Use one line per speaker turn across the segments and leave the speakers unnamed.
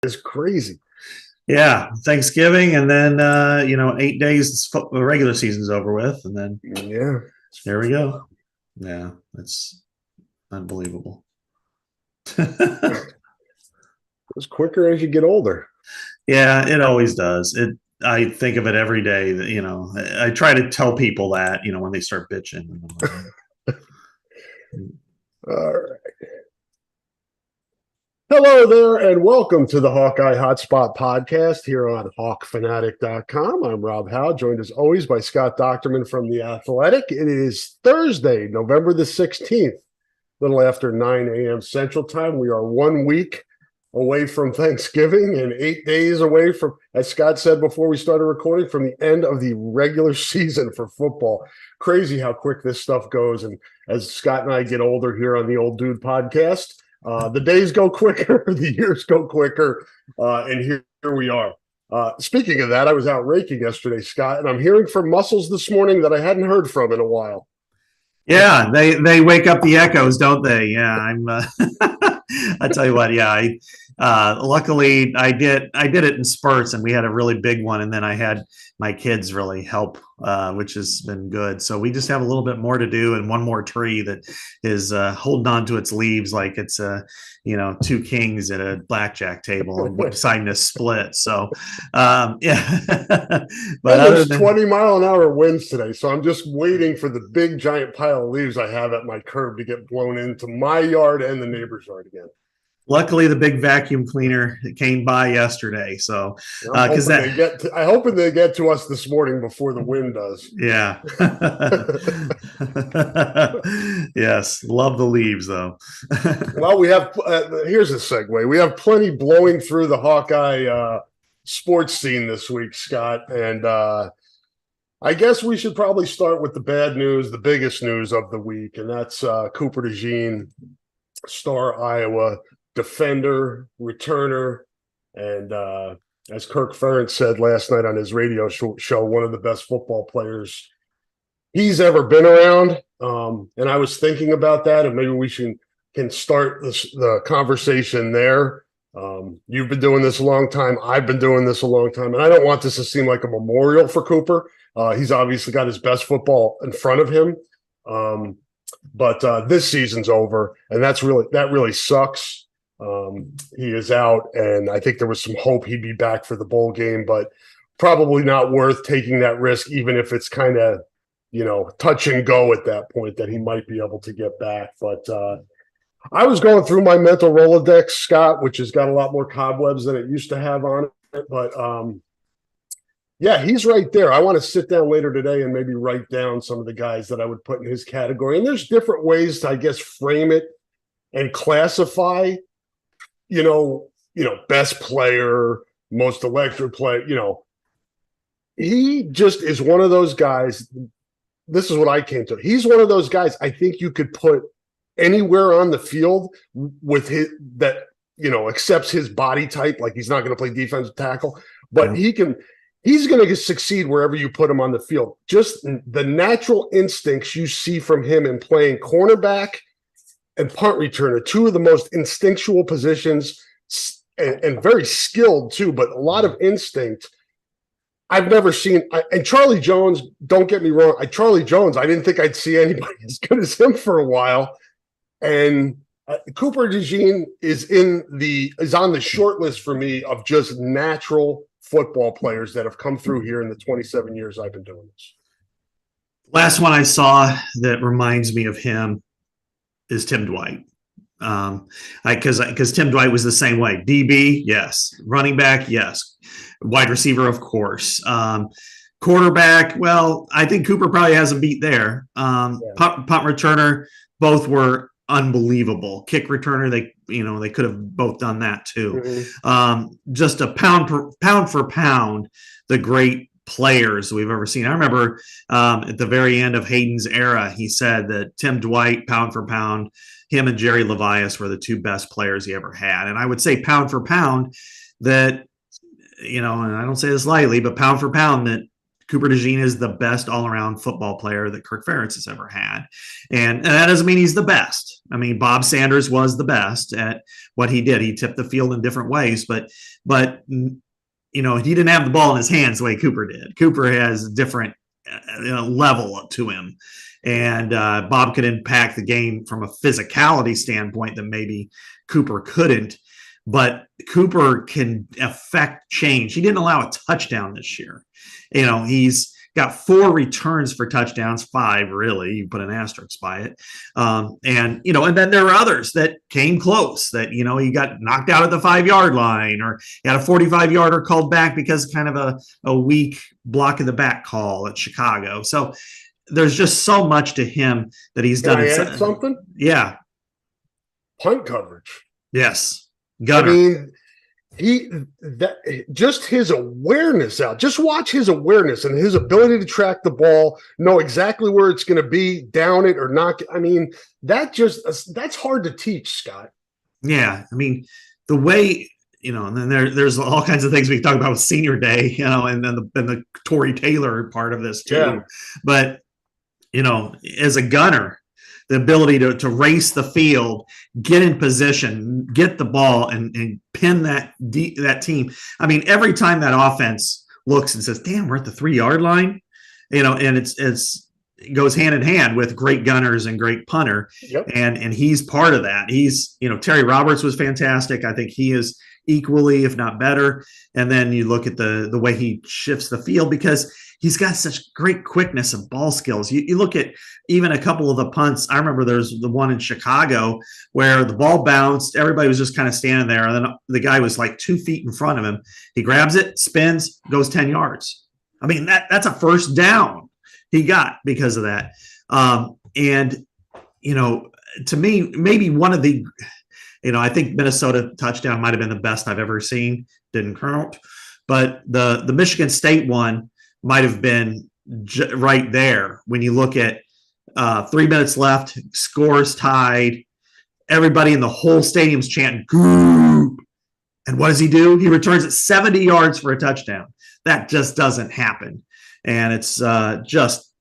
is crazy.
Yeah, Thanksgiving, and then 8 days the regular season's over with, and then there we go. Yeah, it's unbelievable.
It's quicker as you get older.
Yeah, it always does. I think of it every day. That I try to tell people that when they start bitching.
All right. Hello there, and welcome to the Hawkeye Hotspot podcast here on hawkfanatic.com. I'm Rob Howe, joined as always by Scott Docterman from The Athletic. It is Thursday, November the 16th, a little after 9 a.m. Central Time. We are 1 week away from Thanksgiving and 8 days away from, as Scott said before we started recording, from the end of the regular season for football. Crazy how quick this stuff goes. And as Scott and I get older here on the Old Dude podcast, the days go quicker, the years go quicker, and here we are. Speaking of that, I was out raking yesterday, Scott, and I'm hearing from muscles this morning that I hadn't heard from in a while.
Yeah, they wake up the echoes, don't they? Yeah, I tell you what, yeah, luckily I did it in spurts, and we had a really big one, and then I had my kids really help, which has been good. So we just have a little bit more to do, and one more tree that is holding on to its leaves like it's two kings at a blackjack table deciding to split. So yeah,
but there's 20-mile-an-hour winds today, so I'm just waiting for the big giant pile of leaves I have at my curb to get blown into my yard and the neighbor's yard again.
Luckily, the big vacuum cleaner came by yesterday, so
because I hope they get to us this morning before the wind does.
Yeah. Yes, love the leaves though.
Well, we have here's a segue. We have plenty blowing through the Hawkeye sports scene this week, Scott, and I guess we should probably start with the bad news, the biggest news of the week, and that's Cooper DeJean, star Iowa defender, returner, and as Kirk Ferentz said last night on his radio show, one of the best football players he's ever been around. And I was thinking about that, and maybe we can start the conversation there. You've been doing this a long time. I've been doing this a long time, and I don't want this to seem like a memorial for Cooper. He's obviously got his best football in front of him. But this season's over, and that really sucks. He is out, and I think there was some hope he'd be back for the bowl game, but probably not worth taking that risk, even if it's kind of, touch and go at that point that he might be able to get back. But I was going through my mental Rolodex, Scott, which has got a lot more cobwebs than it used to have on it. But yeah, he's right there. I want to sit down later today and maybe write down some of the guys that I would put in his category. And there's different ways to, I guess, frame it and classify, best player, most electric player, he just is one of those guys. This is what I came to. He's one of those guys I think you could put anywhere on the field with his that, accepts his body type. Like, he's not going to play defensive tackle, but he's going to succeed wherever you put him on the field. Just the natural instincts you see from him in playing cornerback and punt returner, two of the most instinctual positions, and very skilled too, but a lot of instinct. I've never seen, and Charlie Jones, don't get me wrong, Charlie Jones, I didn't think I'd see anybody as good as him for a while. And Cooper DeJean is on the short list for me of just natural football players that have come through here in the 27 years I've been doing this.
Last one I saw that reminds me of him is Tim Dwight. Because Tim Dwight was the same way. DB, yes. Running back, yes. Wide receiver, of course. Quarterback, well, I think Cooper probably has a beat there. Punt returner, both were unbelievable. Kick returner, they could have both done that too. Mm-hmm. Just a pound for pound, the great players we've ever seen. I remember at the very end of Hayden's era, he said that Tim Dwight, pound for pound, him and Jerry Levias were the two best players he ever had. And I would say pound for pound that, and I don't say this lightly, but pound for pound that Cooper DeJean is the best all-around football player that Kirk Ferentz has ever had. And that doesn't mean he's the best. I mean, Bob Sanders was the best at what he did. He tipped the field in different ways, but he didn't have the ball in his hands the way Cooper did. Cooper has a different level to him. And Bob could impact the game from a physicality standpoint that maybe Cooper couldn't. But Cooper can affect change. He didn't allow a touchdown this year. He's got 4 returns for touchdowns, 5 really. You put an asterisk by it. And then there are others that came close that, he got knocked out at the 5-yard line, or he had a 45-yarder called back because kind of a weak block in the back call at Chicago. So there's just so much to him that he's done.
Can I add something?
Yeah.
Punt coverage.
Yes. Gunner.
I mean, just his awareness out. Just watch his awareness and his ability to track the ball, know exactly where it's going to be, down it or not. I mean, that's hard to teach, Scott.
Yeah, I mean, the way and then there's all kinds of things we can talk about with Senior Day, and then the Tory Taylor part of this too. Yeah. But as a gunner, the ability to race the field, get in position, get the ball, and pin that team. I mean, every time that offense looks and says, "Damn, we're at the 3-yard line," and it goes hand in hand with great gunners and great punter.
Yep.
And he's part of that. He's Terry Roberts was fantastic. I think he is equally, if not better. And then you look at the way he shifts the field, because he's got such great quickness and ball skills. You look at even a couple of the punts. I remember there's the one in Chicago where the ball bounced. Everybody was just kind of standing there. And then the guy was like 2 feet in front of him. He grabs it, spins, goes 10 yards. I mean, that's a first down he got because of that. To me, maybe one of the, I think Minnesota touchdown might have been the best I've ever seen. Didn't count. But the Michigan State one might have been right there when you look at 3 minutes left, scores tied, everybody in the whole stadium's chanting, "Goop." And what does he do? He returns it 70 yards for a touchdown. That just doesn't happen. And it's just,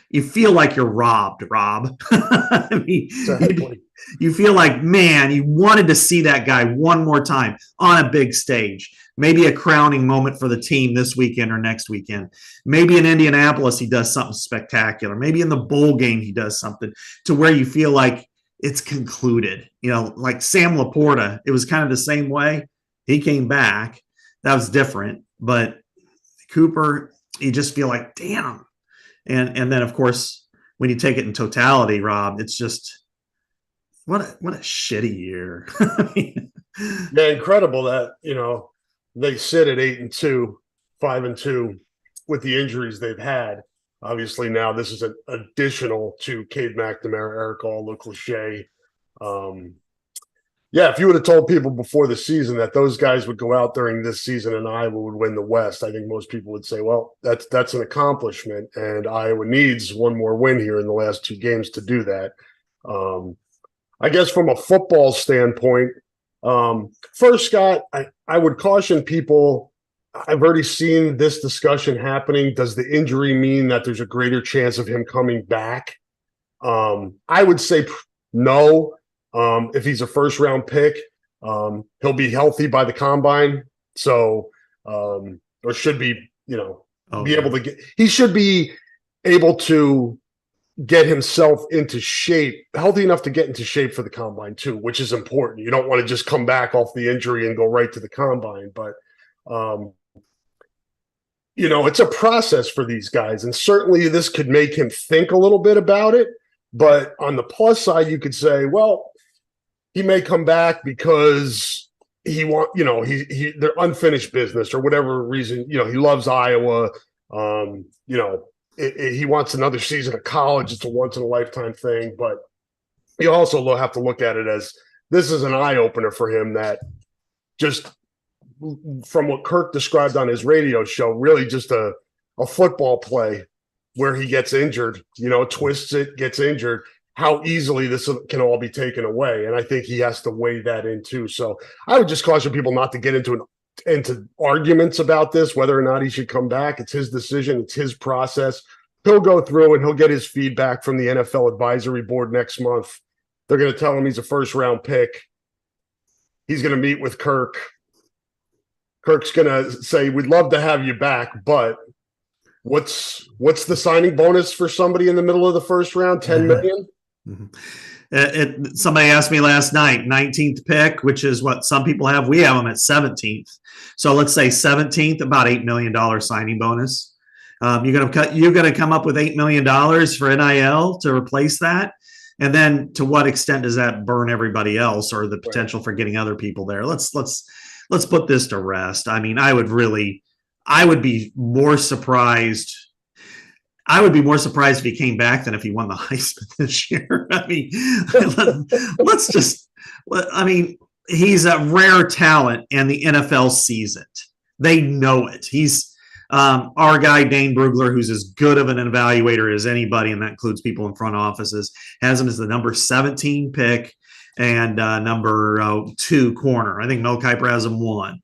you feel like you're robbed, Rob. I mean, exactly. You feel like, man, you wanted to see that guy one more time on a big stage. Maybe a crowning moment for the team this weekend or next weekend. Maybe in Indianapolis, he does something spectacular. Maybe in the bowl game, he does something to where you feel like it's concluded. Like Sam Laporta, it was kind of the same way. He came back. That was different. But Cooper, you just feel like, damn. And then, of course, when you take it in totality, Rob, it's just, what a shitty year. I mean,
yeah, incredible that, they sit at 8-2, 5-2 with the injuries they've had. Obviously, now this is an additional to Cade McNamara, Eric All, Luke Lachey. If you would have told people before the season that those guys would go out during this season and Iowa would win the West, I think most people would say, well, that's an accomplishment, and Iowa needs one more win here in the last 2 games to do that. I guess from a football standpoint, first, Scott, I would caution people. I've already seen this discussion happening. Does the injury mean that there's a greater chance of him coming back? I would say no. If he's a first-round pick, he'll be healthy by the combine. So, or should be, be able to get. He should be able to get himself into shape, healthy enough to get into shape for the combine too, which is important. You don't want to just come back off the injury and go right to the combine, but it's a process for these guys, and certainly this could make him think a little bit about it. But on the plus side, you could say, well, he may come back because they're unfinished business or whatever reason. He loves Iowa. He wants another season of college. It's a once-in-a-lifetime thing. But you also have to look at it as this is an eye-opener for him, that just from what Kirk described on his radio show, really just a football play where he gets injured, twists it, gets injured, how easily this can all be taken away. And I think he has to weigh that in too. So I would just caution people not to get into into arguments about this, whether or not he should come back. It's his decision. It's his process. He'll go through and he'll get his feedback from the NFL advisory board next month. They're going to tell him he's a first-round pick. He's going to meet with Kirk. Kirk's going to say, we'd love to have you back, but what's the signing bonus for somebody in the middle of the first round? 10 million?
Somebody asked me last night, 19th pick, which is what some people have. We have them at 17th. So let's say 17th, about $8 million signing bonus. You're going to come up with $8 million for NIL to replace that. And then to what extent does that burn everybody else, or the potential for getting other people there? Let's put this to rest. I mean, I would be more surprised. I would be more surprised if he came back than if he won the Heisman this year. I mean, he's a rare talent, and the NFL sees it. They know it. He's our guy, Dane Brugler, who's as good of an evaluator as anybody, and that includes people in front offices, has him as the number 17 pick and number 2 corner. I think Mel Kiper has him 1.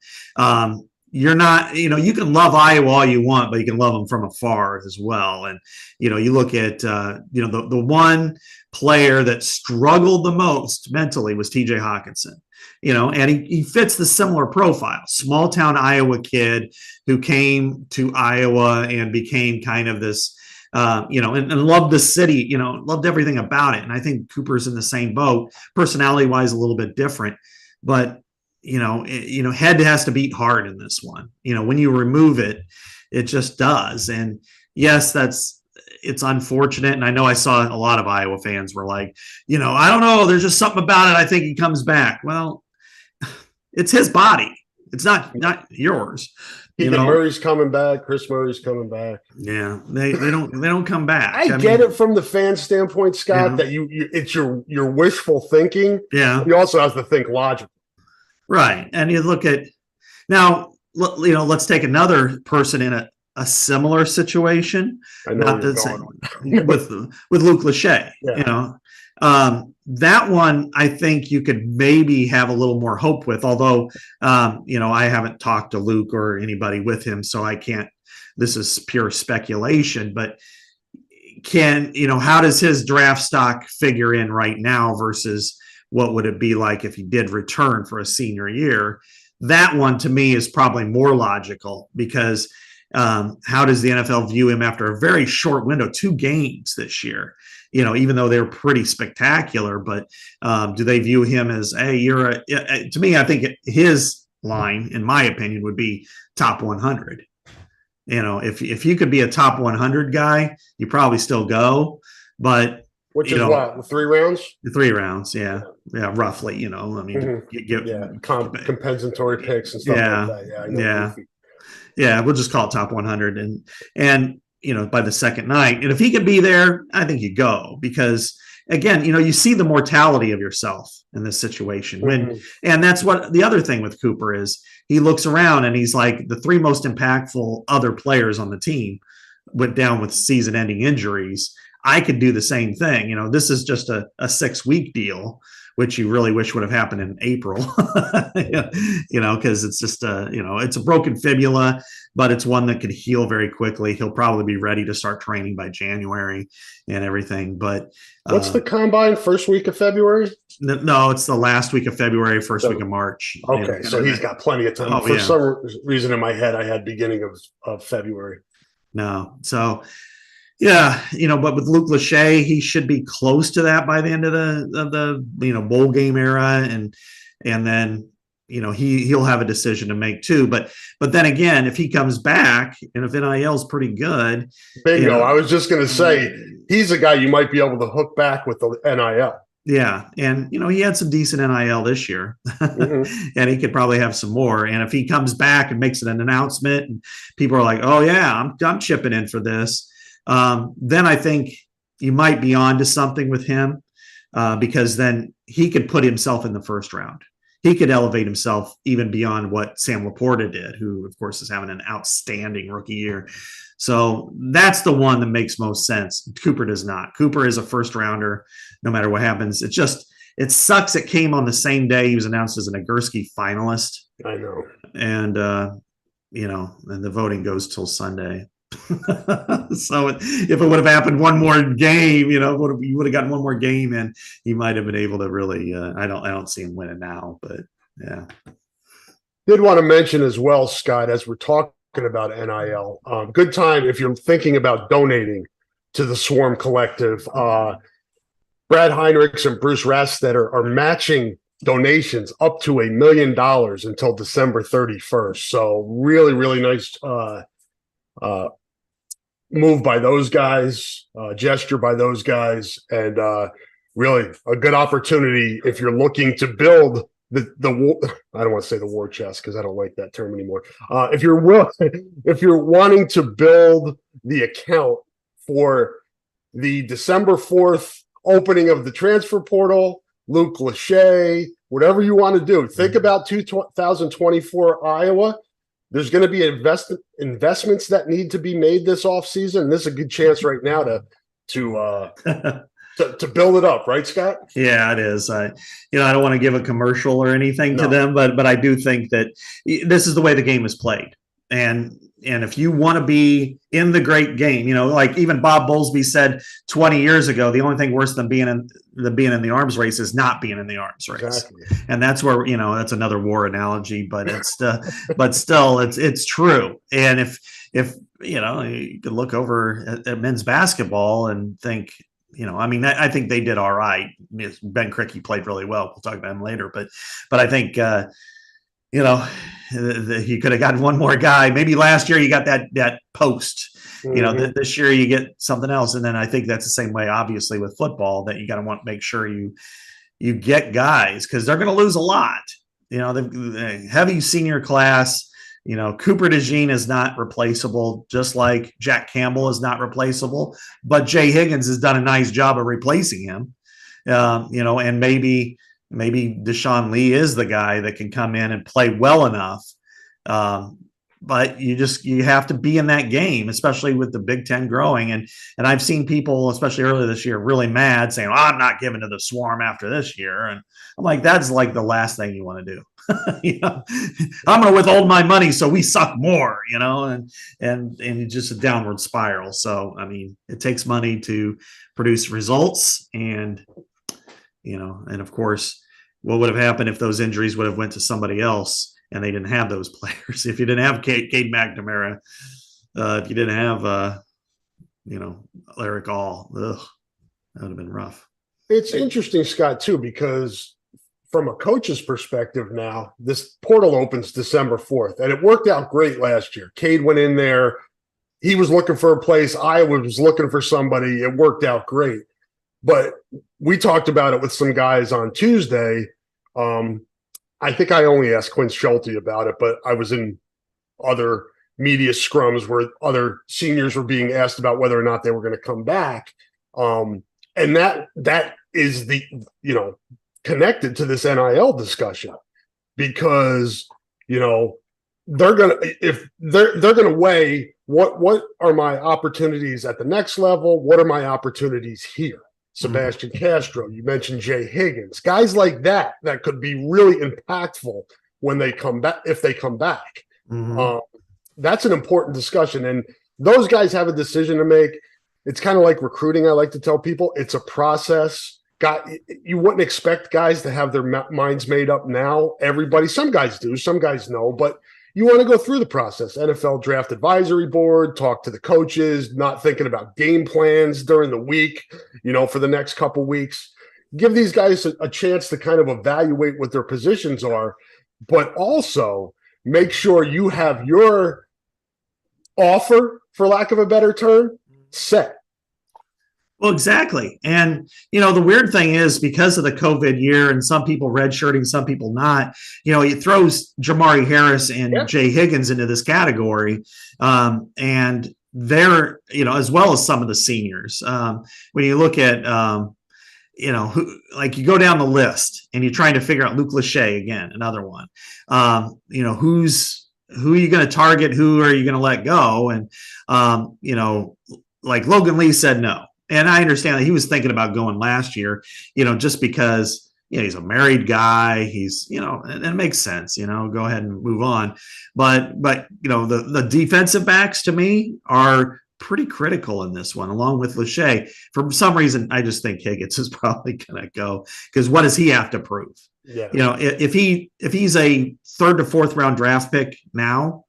You're not, you can love Iowa all you want, but you can love them from afar as well. And, you look at, the one player that struggled the most mentally was TJ Hawkinson, and he fits the similar profile. Small town Iowa kid who came to Iowa and became kind of this, and loved the city, loved everything about it. And I think Cooper's in the same boat, personality wise, a little bit different, but head has to beat hard in this one. When you remove it, it just does. And yes, it's unfortunate. And I know I saw a lot of Iowa fans were like, I don't know, there's just something about it. I think he comes back. Well, it's his body. It's not yours.
Murray's coming back. Chris Murray's coming back.
Yeah, they don't come back.
I get it from the fan standpoint, Scott, that it's your wishful thinking.
Yeah,
you also have to think logically.
Right. And you look at now, let's take another person in a similar situation.
I know
with Luke Lachey, that one, I think you could maybe have a little more hope with, although, I haven't talked to Luke or anybody with him, so I can't, this is pure speculation, but how does his draft stock figure in right now versus what would it be like if he did return for a senior year? That one to me is probably more logical, because how does the NFL view him after a very short window, 2 games this year? Even though they're pretty spectacular, but do they view him as, hey, to me, I think his line, in my opinion, would be top 100. If you could be a top 100 guy, you probably still go, but
which is what, 3 rounds?
3 rounds, yeah, roughly.
Compensatory picks and stuff like that.
Yeah. We'll just call it top 100, and by the second night, and if he could be there, I think you go, because again, you see the mortality of yourself in this situation. And that's what the other thing with Cooper is. He looks around and he's like, the 3 most impactful other players on the team went down with season-ending injuries. I could do the same thing. This is just a 6-week deal, which you really wish would have happened in April, because it's just it's a broken fibula, but it's one that could heal very quickly. He'll probably be ready to start training by January and everything. But
what's the combine, first week of February?
No, it's the last week of February, first week of March.
Okay. So he's got plenty of time. For some reason in my head, I had beginning of February.
No. So, yeah, but with Luke Lachey, he should be close to that by the end of the bowl game era, and then he'll have a decision to make too. But then again, if he comes back and if NIL is pretty good,
bingo. I was just going to say he's a guy you might be able to hook back with the NIL.
Yeah, and he had some decent NIL this year, and he could probably have some more. And if he comes back and makes an announcement, and people are like, "Oh yeah, I'm chipping in for this." Then I think you might be on to something with him, because then he could put himself in the first round. He could elevate himself even beyond what Sam Laporta did, who, of course, is having an outstanding rookie year. So that's the one that makes most sense. Cooper does not. Cooper is a first rounder, no matter what happens. It sucks it came on the same day he was announced as a Nagurski finalist.
I know.
and and the voting goes till Sunday. So if it would have happened one more game, you would have gotten one more game, and he might have been able to really. I don't see him winning now, but yeah.
Did want to mention as well, Scott, as we're talking about NIL, good time if you're thinking about donating to the Swarm Collective. Brad Heinrichs and Bruce Rastetter are matching donations up to $1 million until December 31st. So really, really nice move by those guys, gesture by those guys, and really a good opportunity if you're looking to build the I don't want to say the war chest because I don't like that term anymore. If you're wanting to build the account for the December 4th opening of the transfer portal, Luke Lachey, whatever you want to do, think about 2024 Iowa. There's going to be investments that need to be made this offseason. This is a good chance right now to build it up, right, Scott?
Yeah, it is. I don't want to give a commercial or anything to them, but I do think that this is the way the game is played. And if you want to be in the great game, like even Bob Bowlesby said 20 years ago, the only thing worse than being in the arms race is not being in the arms race. Exactly. And that's where, that's another war analogy, but it's but still it's true. And if you could look over at men's basketball and think, I think they did all right. Ben Krikke played really well. We'll talk about him later, but I think he could have gotten one more guy. Maybe last year you got that post. Mm-hmm. This year you get something else, and then I think that's the same way, obviously, with football, that you got to make sure you get guys because they're going to lose a lot. The heavy senior class. Cooper DeJean is not replaceable, just like Jack Campbell is not replaceable. But Jay Higgins has done a nice job of replacing him. And maybe Deshaun Lee is the guy that can come in and play well enough. But you have to be in that game, especially with the Big Ten growing. And I've seen people, especially earlier this year, really mad saying, I'm not giving to the Swarm after this year. And I'm like, that's like the last thing you want to do. I'm going to withhold my money so we suck more, and it's just a downward spiral. So, it takes money to produce results. And of course, what would have happened if those injuries would have went to somebody else and they didn't have those players? If you didn't have Cade McNamara, if you didn't have, Eric All, that would have been rough.
It's interesting, Scott, too, because from a coach's perspective now, this portal opens December 4th, and it worked out great last year. Cade went in there. He was looking for a place. Iowa was looking for somebody. It worked out great. But we talked about it with some guys on Tuesday. I think I only asked Quinn Schulte about it, but I was in other media scrums where other seniors were being asked about whether or not they were going to come back. And that is the, connected to this NIL discussion, because, they're going to weigh what are my opportunities at the next level? What are my opportunities here? Sebastian Castro, you mentioned Jay Higgins, guys like that could be really impactful when they come back, if they come back. Mm-hmm. That's an important discussion. And those guys have a decision to make. It's kind of like recruiting. I like to tell people it's a process. You wouldn't expect guys to have their minds made up now. Some guys do, some guys no, but you want to go through the process. NFL Draft Advisory Board, talk to the coaches, not thinking about game plans during the week, for the next couple weeks. Give these guys a chance to kind of evaluate what their positions are, but also make sure you have your offer, for lack of a better term, set.
Well, exactly. And, the weird thing is, because of the COVID year and some people redshirting, some people not, it throws Jamari Harris and Jay Higgins into this category. And they're, as well as some of the seniors. When you look at, you go down the list and you're trying to figure out Luke Lachey again, another one, who are you going to target? Who are you going to let go? And, like Logan Lee said no. And I understand that he was thinking about going last year, just because, he's a married guy. He's, and it makes sense, go ahead and move on. But the defensive backs to me are pretty critical in this one, along with Lachey. For some reason, I just think Higgins is probably going to go, because what does he have to prove?
Yeah.
If he's a 3rd to 4th round draft pick now,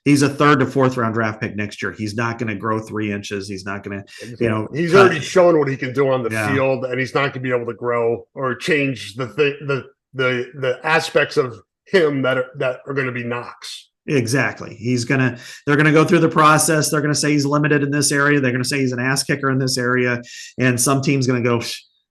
he's a 3rd to 4th round draft pick next year. He's not going to grow 3 inches. He's not going to,
he's already shown what he can do on the field, and he's not going to be able to grow or change the aspects of him that are going to be knocks.
Exactly. They're going to go through the process. They're going to say he's limited in this area. They're going to say he's an ass kicker in this area. And some team's going to go,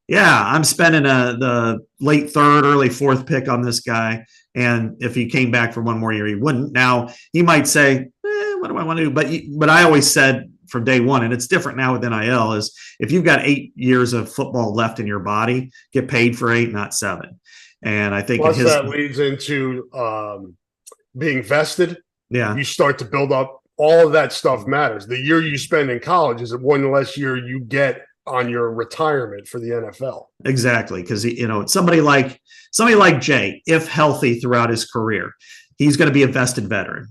yeah, I'm spending the late 3rd, early 4th pick on this guy. And if he came back for one more year, he wouldn't. Now he might say, what do I want to do? But I always said from day one, and it's different now with NIL, is if you've got 8 years of football left in your body, get paid for 8, not 7. And I think
that leads into, being vested.
Yeah,
you start to build up. All of that stuff matters. The year you spend in college is one less year you get on your retirement for the NFL.
Exactly, because somebody like Jay, if healthy throughout his career, he's going to be a vested veteran.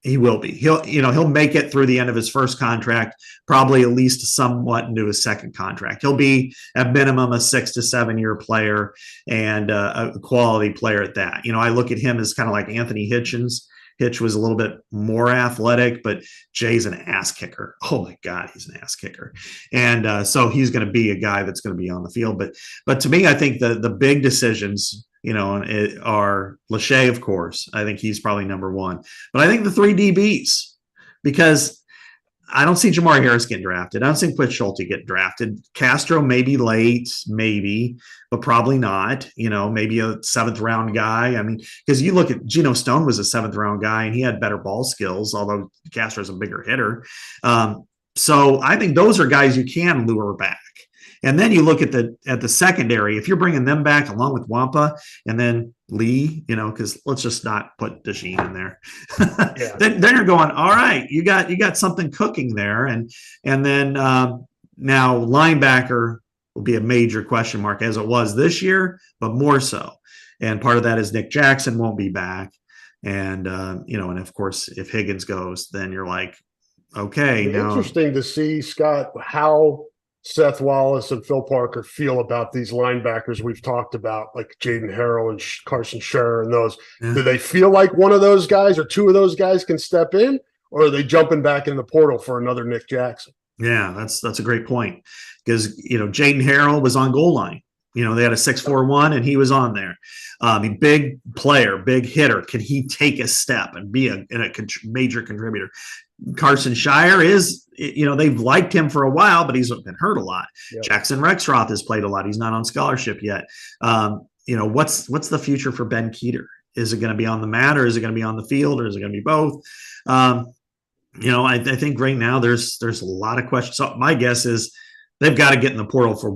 He will be. He'll make it through the end of his first contract, probably at least somewhat into his second contract. He'll be at minimum a 6 to 7 year player, and a quality player at that. I look at him as kind of like Anthony Hitchens. Hitch was a little bit more athletic, but Jay's an ass kicker. Oh my God, he's an ass kicker. And so he's going to be a guy that's going to be on the field. But to me, I think the big decisions, are Lachey, of course. I think he's probably number one. But I think the 3 DBs, because I don't see Jamar Harris getting drafted. I don't see Quinn Schulte get drafted. Castro maybe late, maybe, but probably not. Maybe a 7th round guy. I mean, because you look at Geno Stone was a 7th round guy, and he had better ball skills, although Castro's a bigger hitter. So I think those are guys you can lure back. And then you look at the secondary. If you're bringing them back along with Wampa and then Lee, because let's just not put DeJean in there. Yeah. then you're going, all right, you got something cooking there, and then now linebacker will be a major question mark, as it was this year, but more so. And part of that is Nick Jackson won't be back, and and of course if Higgins goes, then you're like, okay, now
interesting to see, Scott, how Seth Wallace and Phil Parker feel about these linebackers we've talked about, like Jaden Harrell and Carson Scherer and those. Yeah. Do they feel like one of those guys or 2 of those guys can step in, or are they jumping back in the portal for another Nick Jackson?
Yeah, that's a great point, because Jaden Harrell was on goal line. They had a 6'4" and he was on there. Big player, big hitter. Can he take a step and be a major contributor? Carson Scherer is, they've liked him for a while, but he's been hurt a lot. Yep. Jackson Rexroth has played a lot. He's not on scholarship yet. What's the future for Ben Keeter? Is it going to be on the mat, or is it going to be on the field, or is it going to be both? I think right now there's a lot of questions. So my guess is they've got to get in the portal for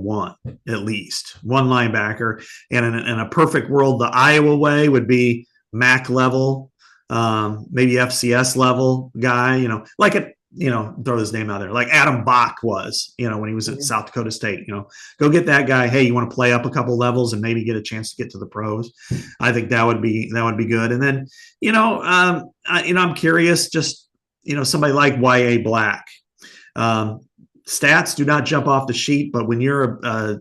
at least one linebacker. And in a perfect world, the Iowa way would be MAC level, maybe FCS level guy, throw his name out there, like Adam Bach was, when he was at South Dakota State. Go get that guy. Hey, you want to play up a couple levels and maybe get a chance to get to the pros? I think that would be good. And then, I'm curious, just, somebody like Y.A. Black. Stats do not jump off the sheet, but when you're a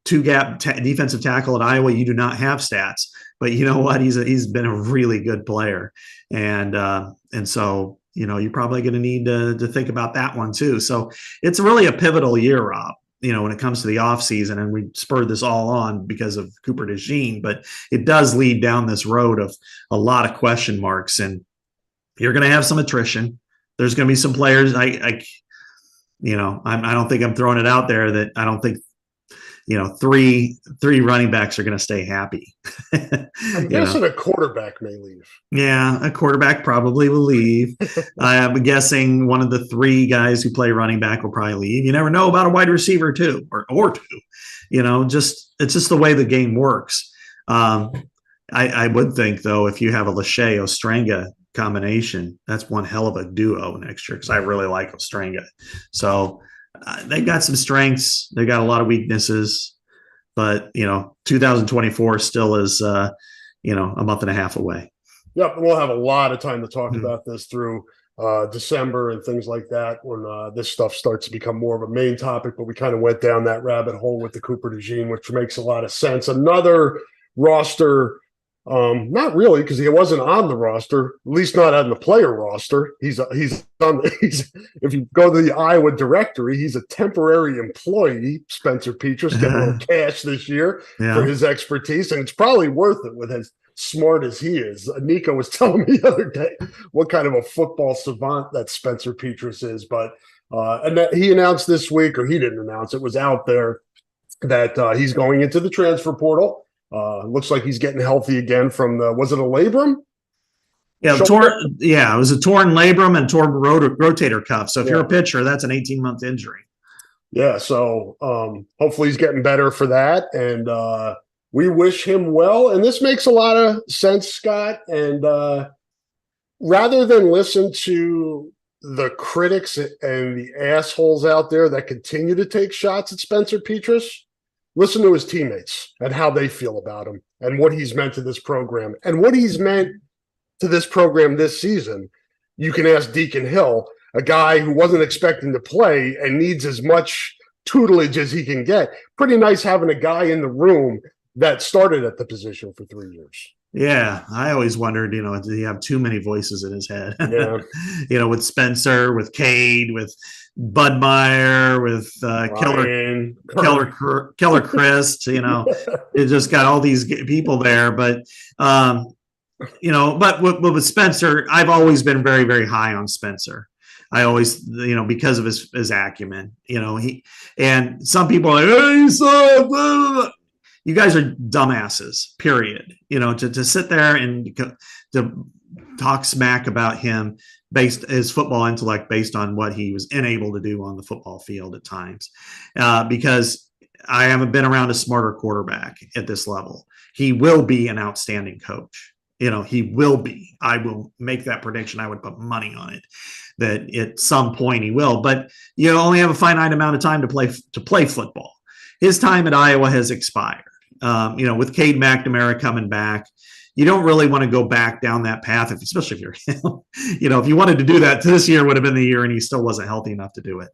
2-gap defensive tackle at Iowa, you do not have stats. But you know what? He's been a really good player, and so you're probably going to need to think about that one too. So it's really a pivotal year, Rob. When it comes to the offseason, and we spurred this all on because of Cooper DeJean, but it does lead down this road of a lot of question marks, and you're going to have some attrition. There's going to be some players. I don't think I'm throwing it out there that I don't think, three running backs are going to stay happy.
I'm guessing a quarterback may leave.
Yeah, a quarterback probably will leave. I'm guessing one of the 3 guys who play running back will probably leave. You never know about a wide receiver too, or 2. It's just the way the game works. I would think, though, if you have a Lachey Ostrenga combination, that's one hell of a duo next year, because I really like Ostrenga. So they've got some strengths. They've got a lot of weaknesses. but 2024 still is a month and a half away.
Yep, we'll have a lot of time to talk about this through December and things like that when this stuff starts to become more of a main topic. But we kind of went down that rabbit hole with the Cooper DeJean, which makes a lot of sense. Another roster, not really, because he wasn't on the roster, at least not on the player roster. He's if you go to the Iowa directory, he's a temporary employee. Spencer Petras getting a little cash this year for his expertise, and it's probably worth it with his smart as he is. Nico was telling me the other day what kind of a football savant that Spencer Petras is. But and that he announced this week, or he didn't announce, it was out there that he's going into the transfer portal. Looks like he's getting healthy again from was it a labrum?
Yeah, it was a torn labrum and torn rotator cuff. So if you're a pitcher, that's an 18-month injury. Yeah,
so hopefully he's getting better for that, and we wish him well. And this makes a lot of sense, Scott. And rather than listen to the critics and the assholes out there that continue to take shots at Spencer Petras, listen to his teammates and how they feel about him and what he's meant to this program and what he's meant to this program this season. You can ask Deacon Hill, a guy who wasn't expecting to play and needs as much tutelage as he can get. Pretty nice having a guy in the room that started at the position for 3 years.
Yeah, I always wondered, did he have too many voices in his head? Yeah. With Spencer, with Cade, with Bud Meyer, with Killer Christ, it just got all these people there. But, but with Spencer, I've always been very, very high on Spencer. I always, because of his acumen, and some people are like, hey, you suck. You guys are dumbasses, period. To sit there and to talk smack about him based his football intellect based on what he was unable to do on the football field at times. Because I haven't been around a smarter quarterback at this level. He will be an outstanding coach. He will be. I will make that prediction. I would put money on it that at some point he will. But you only have a finite amount of time to play football. His time at Iowa has expired. With Cade McNamara coming back, you don't really want to go back down that path, especially if you're him. If you wanted to do that, this year would have been the year, and he still wasn't healthy enough to do it.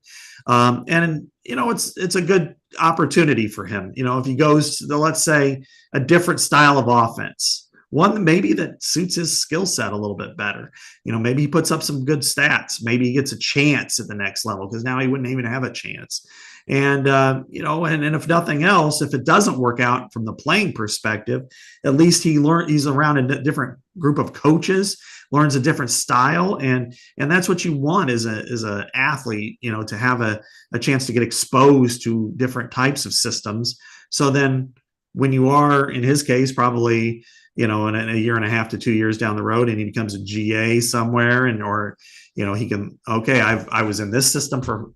It's a good opportunity for him. If he goes to, let's say, a different style of offense, one maybe that suits his skill set a little bit better. Maybe he puts up some good stats. Maybe he gets a chance at the next level, because now he wouldn't even have a chance. And, and if nothing else, if it doesn't work out from the playing perspective, at least he's around a different group of coaches, learns a different style. And that's what you want as a athlete, to have a chance to get exposed to different types of systems. So then when you are, in his case, probably, in a year and a half to 2 years down the road, and he becomes a GA somewhere, he can, I was in this system for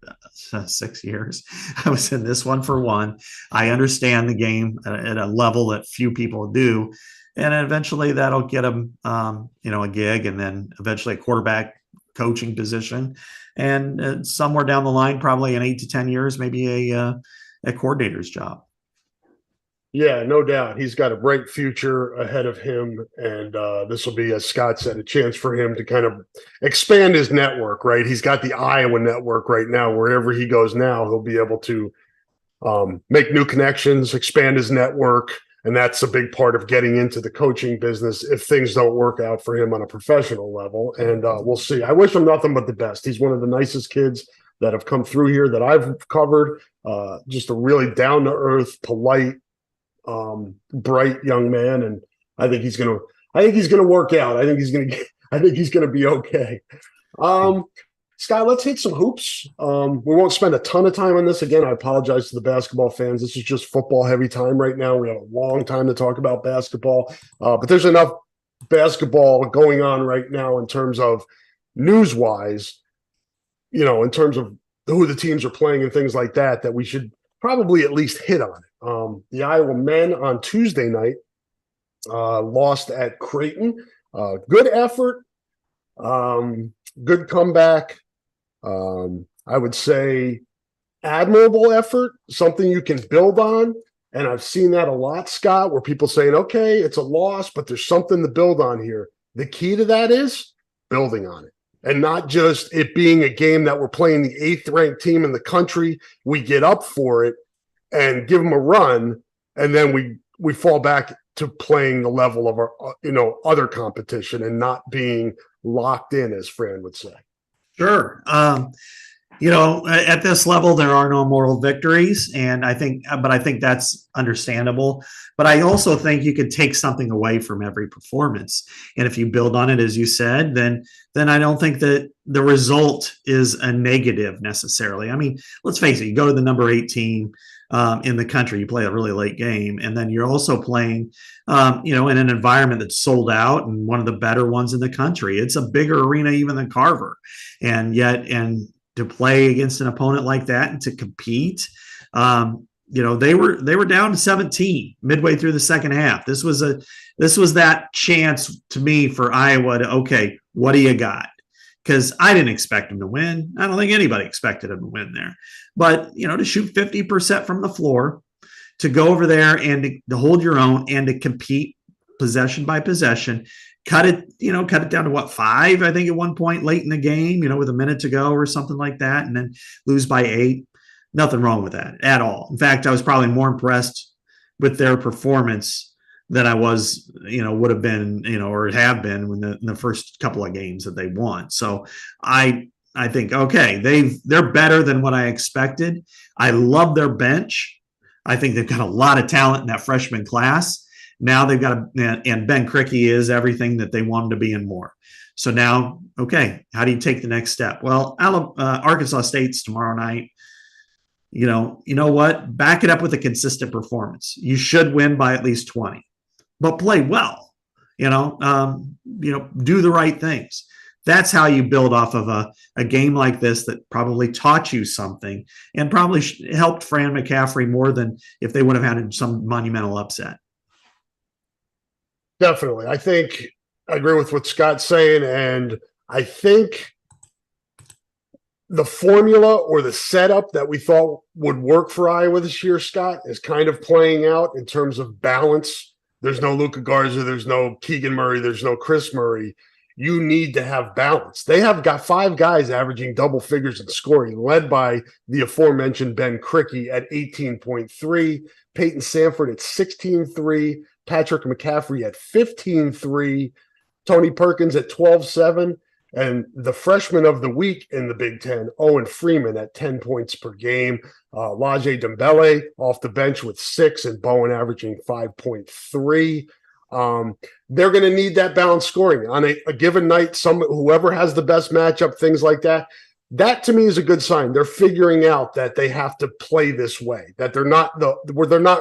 6 years. I was in this one for 1. I understand the game at a level that few people do. And eventually that'll get him, a gig, and then eventually a quarterback coaching position. And somewhere down the line, probably in 8 to 10 years, maybe a coordinator's job.
Yeah, no doubt. He's got a bright future ahead of him. And this will be, as Scott said, a chance for him to kind of expand his network, right? He's got the Iowa network right now. Wherever he goes now, he'll be able to make new connections, expand his network. And that's a big part of getting into the coaching business if things don't work out for him on a professional level. And we'll see. I wish him nothing but the best. He's one of the nicest kids that have come through here that I've covered. Just a really down-to-earth, polite, bright young man, and I think he's gonna work out. I think he's gonna be okay. Scott, let's hit some hoops. We won't spend a ton of time on this. Again, I apologize to the basketball fans. This is just football heavy time right now. We have a long time to talk about basketball, but there's enough basketball going on right now in terms of news wise, in terms of who the teams are playing and things like that, that we should probably at least hit on it. The Iowa men on Tuesday night lost at Creighton. Good effort, good comeback. I would say admirable effort, something you can build on. And I've seen that a lot, Scott, where people saying, okay, it's a loss, but there's something to build on here. The key to that is building on it, and not just it being a game that we're playing the 8th ranked team in the country. We get up for it and give them a run, and then we fall back to playing the level of our other competition and not being locked in, as Fran would say.
Sure. At this level, there are no moral victories, but I think that's understandable. But I also think you could take something away from every performance, and if you build on it, as you said, then I don't think that the result is a negative necessarily. I mean, let's face it: you go to the number 8 team in the country, you play a really late game, and then you're also playing, in an environment that's sold out and one of the better ones in the country. It's a bigger arena even than Carver, and to play against an opponent like that and to compete, they were down to 17 midway through the second half. This was that chance to me for Iowa to, okay, what do you got? Because I didn't expect them to win. I don't think anybody expected them to win there. But, to shoot 50% from the floor, to go over there and to hold your own and to compete possession by possession, cut it down to what, 5, I think at one point late in the game, with a minute to go or something like that, and then lose by 8. Nothing wrong with that at all. In fact, I was probably more impressed with their performance than I was, would have been, or have been in the first couple of games that they won. So I think, okay, they're better than what I expected. I love their bench. I think they've got a lot of talent in that freshman class. Now they've got and Ben Krikke is everything that they want him to be and more. So now, okay, how do you take the next step? Well, Arkansas State's tomorrow night. You know what? Back it up with a consistent performance. You should win by at least 20, but play well. Do the right things. That's how you build off of a game like this that probably taught you something and probably helped Fran McCaffrey more than if they would have had some monumental upset.
Definitely. I think I agree with what Scott's saying, and I think the formula or the setup that we thought would work for Iowa this year, Scott, is kind of playing out in terms of balance. There's no Luka Garza, there's no Keegan Murray, there's no Chris Murray. You need to have balance. They have got 5 guys averaging double figures in scoring, led by the aforementioned Ben Krikke at 18.3, Peyton Sanford at 16.3, Patrick McCaffrey at 15.3, Tony Perkins at 12.7, and the freshman of the week in the Big Ten, Owen Freeman at 10 points per game. Laje Dembele off the bench with 6, and Bowen averaging 5.3. They're going to need that balanced scoring on a given night. Whoever has the best matchup, things like that. That to me is a good sign. They're figuring out that they have to play this way. That they're not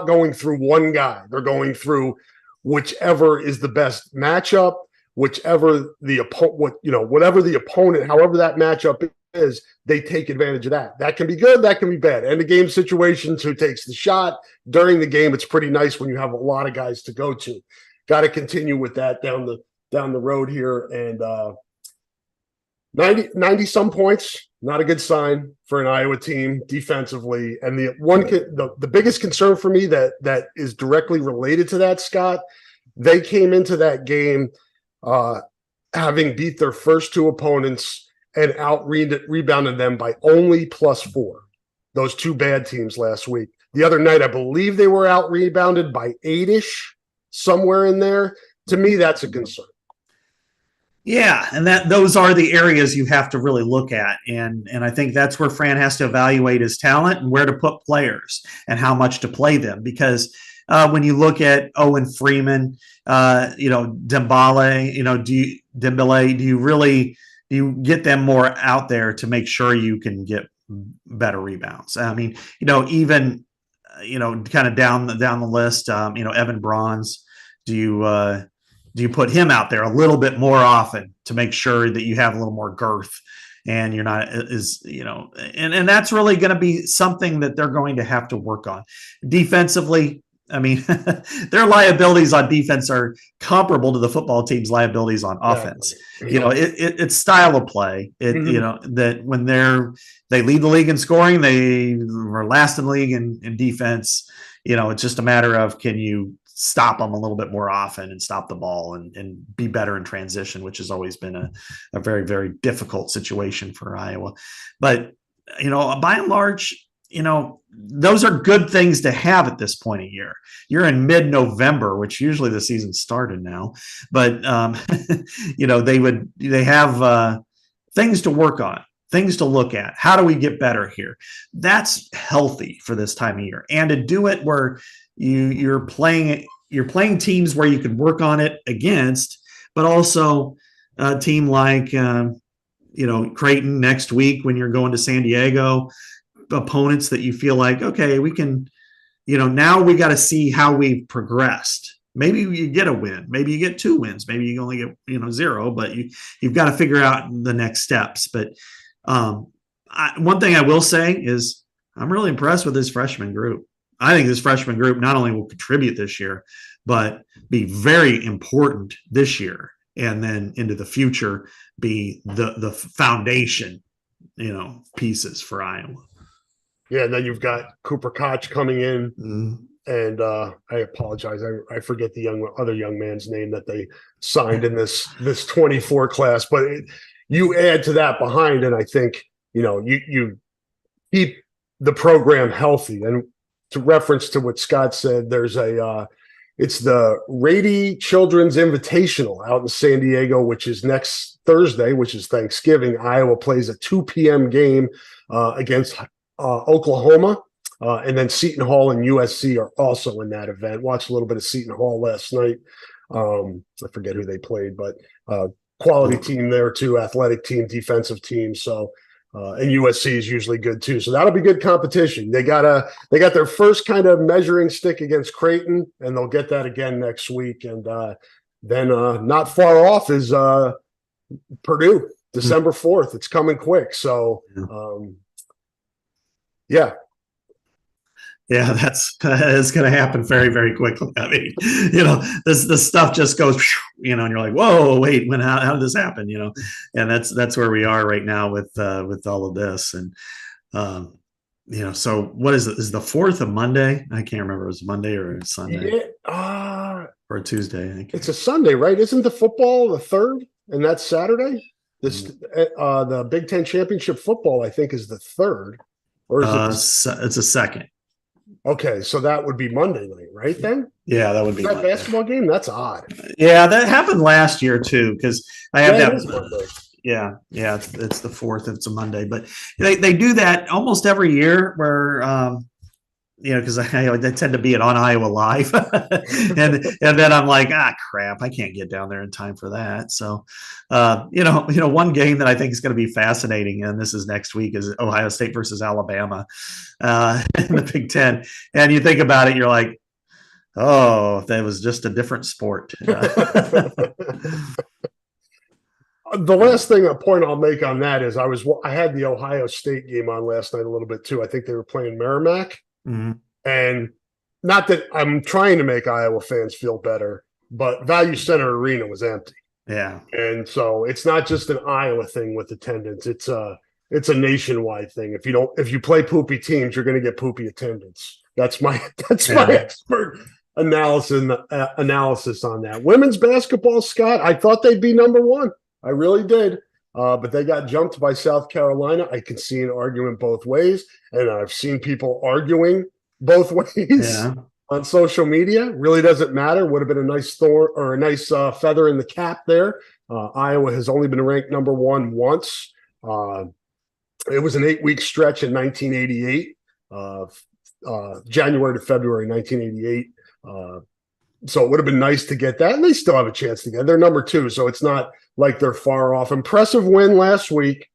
going through one guy. They're going through whichever is the best matchup, whichever the whatever the opponent, however that matchup is, they take advantage of that. That can be good, that can be bad. End of game situations, who takes the shot during the game. It's pretty nice when you have a lot of guys to go to. Got to continue with that down the road here. And 90 some points, not a good sign for an Iowa team defensively. And the biggest concern for me that is directly related to that, Scott, they came into that game having beat their first 2 opponents and rebounded them by only +4. Those 2 bad teams last week. The other night, I believe they were out rebounded by 8-ish, somewhere in there. To me, that's a concern.
Yeah, and those are the areas you have to really look at, and I think that's where Fran has to evaluate his talent and where to put players and how much to play them. Because when you look at Owen Freeman, Dembele, do you get them more out there to make sure you can get better rebounds? I mean, even kind of down the list, Evan Bronze, do you put him out there a little bit more often to make sure that you have a little more girth and you're not and that's really going to be something that they're going to have to work on defensively. I mean, their liabilities on defense are comparable to the football team's liabilities on offense. Exactly. It's style of play. That when they lead the league in scoring, they were last in the league in defense. it's just a matter of, can you stop them a little bit more often and stop the ball and be better in transition, which has always been a very, very difficult situation for Iowa. But, by and large, those are good things to have at this point of year. You're in mid-November, which usually the season started now, but they have things to work on, things to look at. How do we get better here? That's healthy for this time of year, and to do it where you're playing teams where you can work on it against, but also a team like Creighton next week when you're going to San Diego. Opponents that you feel like, okay, we can, now we got to see how we've progressed. Maybe you get a win, maybe you get 2 wins, maybe you only get 0, but you've got to figure out the next steps. But one thing I will say is I'm really impressed with this freshman group. I think this freshman group not only will contribute this year, but be very important this year, and then into the future be the foundation, pieces for Iowa.
Yeah, and then you've got Cooper Koch coming in, and I apologize, I forget the other young man's name that they signed in this 24 class, but you add to that behind, and I think you keep the program healthy. And to reference to what Scott said, there's it's the Rady Children's Invitational out in San Diego, which is next Thursday, which is Thanksgiving. Iowa plays a 2 p.m. game against Oklahoma, and then Seton Hall and USC are also in that event. Watched a little bit of Seton Hall last night. I forget who they played, but quality team there too, athletic team, defensive team. So, and USC is usually good too. So that'll be good competition. They got their first kind of measuring stick against Creighton, and they'll get that again next week. And then not far off is Purdue, December 4th. It's coming quick. So. Yeah,
that's going to happen very, very quickly. I mean, this stuff just goes, and you're like, whoa, wait, how did this happen? And that's where we are right now with all of this. And, so what is it? Is the 4th a Monday? I can't remember. It was Monday or a Sunday.
Yeah,
or a Tuesday. I think
it's a Sunday, right? Isn't the football the 3rd, and that's Saturday? The Big Ten championship football, I think, is the 3rd. Or is
it's a 2nd.
Okay, so that would be Monday night, right? Then,
yeah, that would be
that basketball game. That's odd.
Yeah, that happened last year too, because I have that.
Monday.
Yeah, it's the 4th. It's a Monday, but they do that almost every year where. Because I tend to be on Iowa Live, and then I'm like, crap, I can't get down there in time for that. So, one game that I think is going to be fascinating, and this is next week, is Ohio State versus Alabama in the Big Ten. And you think about it, you're like, oh, that was just a different sport.
The last point I'll make on that is I had the Ohio State game on last night a little bit too. I think they were playing Merrimack. Mm-hmm. And not that I'm trying to make Iowa fans feel better, but Value Center Arena was empty.
Yeah.
And so it's not just an Iowa thing with attendance. It's a nationwide thing. If you play poopy teams, you're going to get poopy attendance. That's my expert analysis on that. Women's basketball, Scott, I thought they'd be number 1. I really did. But they got jumped by South Carolina. I can see an argument both ways, and I've seen people arguing both ways on social media. Really doesn't matter. Would have been a nice feather in the cap there. Iowa has only been ranked number 1 once. It was an 8-week stretch in 1988, January to February 1988. So it would have been nice to get that, and they still have a chance to get it. They're number 2, so it's not like they're far off. Impressive win last week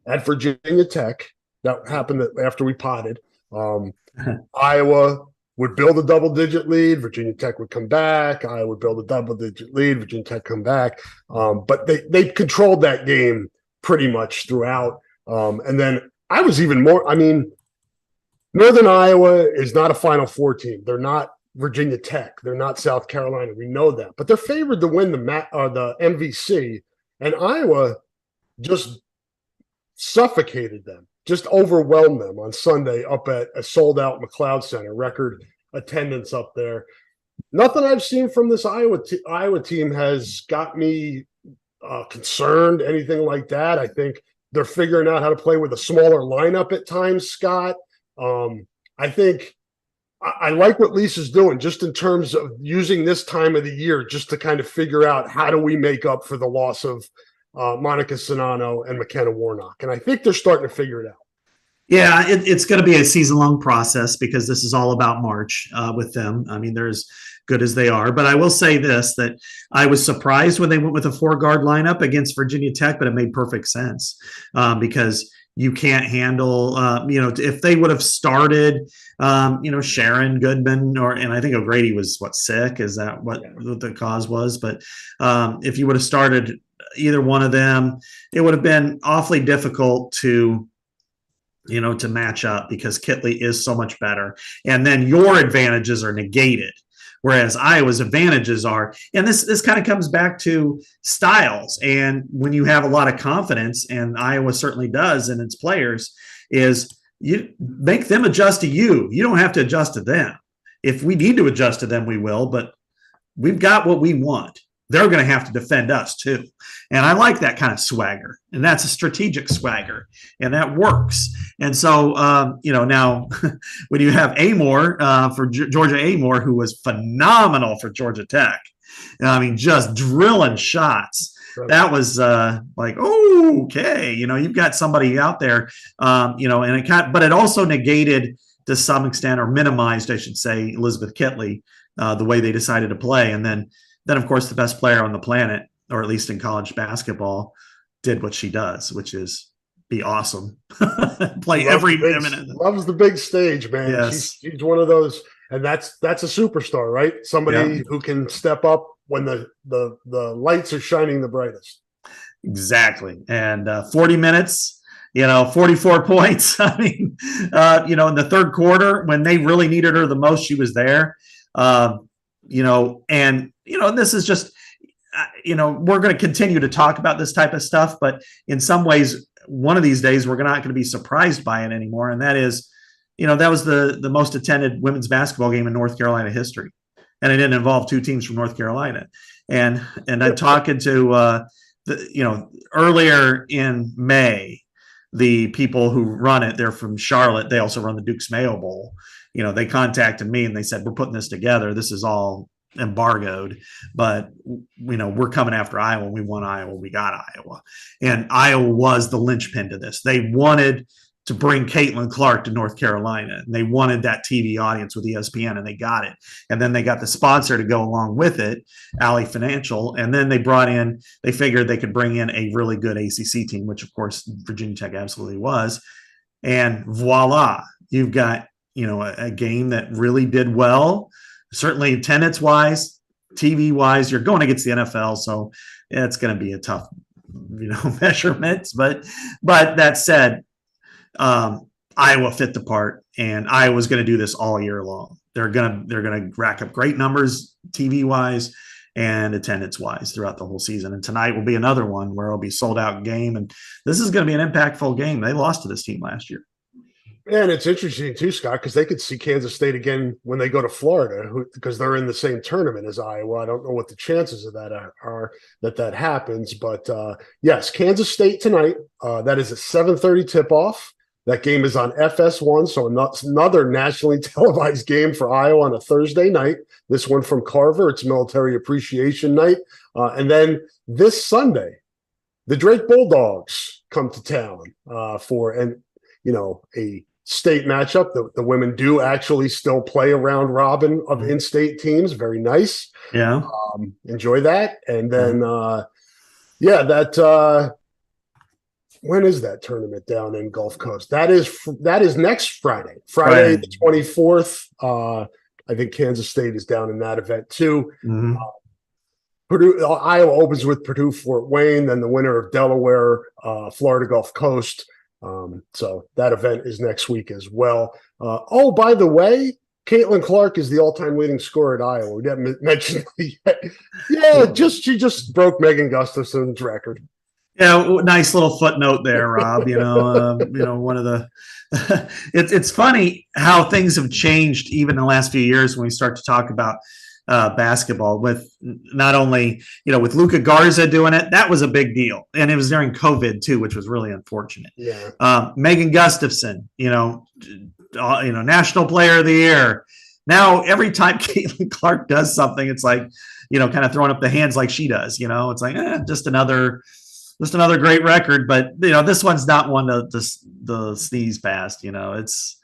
at Virginia Tech. That happened after we potted. Iowa would build a double-digit lead. Virginia Tech would come back. Iowa would build a double-digit lead. Virginia Tech come back. But they controlled that game pretty much throughout. And then I was even more – Northern Iowa is not a Final Four team. They're not Virginia Tech. They're not South Carolina. We know that. But they're favored to win the MVC. And Iowa just suffocated them, just overwhelmed them on Sunday up at a sold-out McLeod Center. Record attendance up there. Nothing I've seen from this Iowa team has got me concerned, anything like that. I think they're figuring out how to play with a smaller lineup at times, Scott. I think I like what Lisa's doing just in terms of using this time of the year just to kind of figure out how do we make up for the loss of Monica Sonano and McKenna Warnock. And I think they're starting to figure it out.
Yeah, it's going to be a season-long process because this is all about March with them. I mean, they're as good as they are. But I will say this, that I was surprised when they went with a 4-guard lineup against Virginia Tech, but it made perfect sense because you can't handle, if they would have started, Sharon Goodman, and I think O'Grady was sick. Is that what the cause was? But if you would have started either one of them, it would have been awfully difficult to match up because Kitley is so much better. And then your advantages are negated, whereas Iowa's advantages are. And this kind of comes back to styles. And when you have a lot of confidence, and Iowa certainly does in its players, is you make them adjust to you. You don't have to adjust to them. If we need to adjust to them, we will, but we've got what we want. They're going to have to defend us too. And I like that kind of swagger. And that's a strategic swagger. And that works. And so, now when you have Amore for Georgia Amore, who was phenomenal for Georgia Tech, I mean, just drilling shots. Right. That was okay. You've got somebody out there, and but it also negated to some extent, or minimized, I should say, Elizabeth Kitley, the way they decided to play. And then, of course, the best player on the planet, or at least in college basketball, did what she does, which is be awesome. Play every minute.
Loves the big stage, man.
Yes.
She's one of those, and that's a superstar, right? Somebody who can step up when the lights are shining the brightest.
Exactly. And 40 minutes, 44 points. I mean, in the third quarter, when they really needed her the most, she was there. And this is just, we're going to continue to talk about this type of stuff, but in some ways, one of these days, we're not going to be surprised by it anymore. And that is, that was the most attended women's basketball game in North Carolina history. And it didn't involve two teams from North Carolina. And I'm talking to, earlier in May, the people who run it, they're from Charlotte. They also run the Duke's Mayo Bowl. They contacted me and they said, we're putting this together. This is all embargoed, but we're coming after Iowa. We want Iowa. We got Iowa. And Iowa was the linchpin to this. They wanted to bring Caitlin Clark to North Carolina. And they wanted that TV audience with ESPN, and they got it. And then they got the sponsor to go along with it, Alley Financial. And then they figured they could bring in a really good ACC team, which of course Virginia Tech absolutely was. And voila, you've got, a game that really did well, certainly attendance wise, TV wise. You're going against the NFL, so it's going to be a tough, measurements. But that said, Iowa fit the part, and Iowa's going to do this all year long. They're going to rack up great numbers TV wise and attendance wise throughout the whole season. And tonight will be another one where it'll be sold out game, and this is going to be an impactful game. They lost to this team last year.
And it's interesting too, Scott, because they could see Kansas State again when they go to Florida, because they're in the same tournament as Iowa. I don't know what the chances of that are that happens, but yes, Kansas State tonight. That is a 7:30 tip-off. That game is on FS1, so another nationally televised game for Iowa on a Thursday night. This one from Carver. It's Military Appreciation Night, and then this Sunday, the Drake Bulldogs come to town for a state matchup. The women do actually still play a round robin of in-state teams. Very nice.
Yeah.
Enjoy that. And then, when is that tournament down in Gulf Coast? That is next Friday, the 24th. I think Kansas State is down in that event too.
Mm-hmm.
Iowa opens with Purdue Fort Wayne, then the winner of Delaware, Florida Gulf Coast. So that event is next week as well. By the way, Caitlin Clark is the all-time leading scorer at Iowa. We haven't mentioned it yet. Yeah, she just broke Megan Gustafson's record.
Yeah, nice little footnote there, Rob. One of the it's funny how things have changed even in the last few years when we start to talk about basketball. With not only with Luka Garza doing it, that was a big deal, and it was during COVID too, which was really unfortunate.
Yeah.
Megan Gustafson, National Player of the Year. Now every time Caitlin Clark does something, it's like kind of throwing up the hands like she does. It's like just another great record, but this one's not one to sneeze past. It's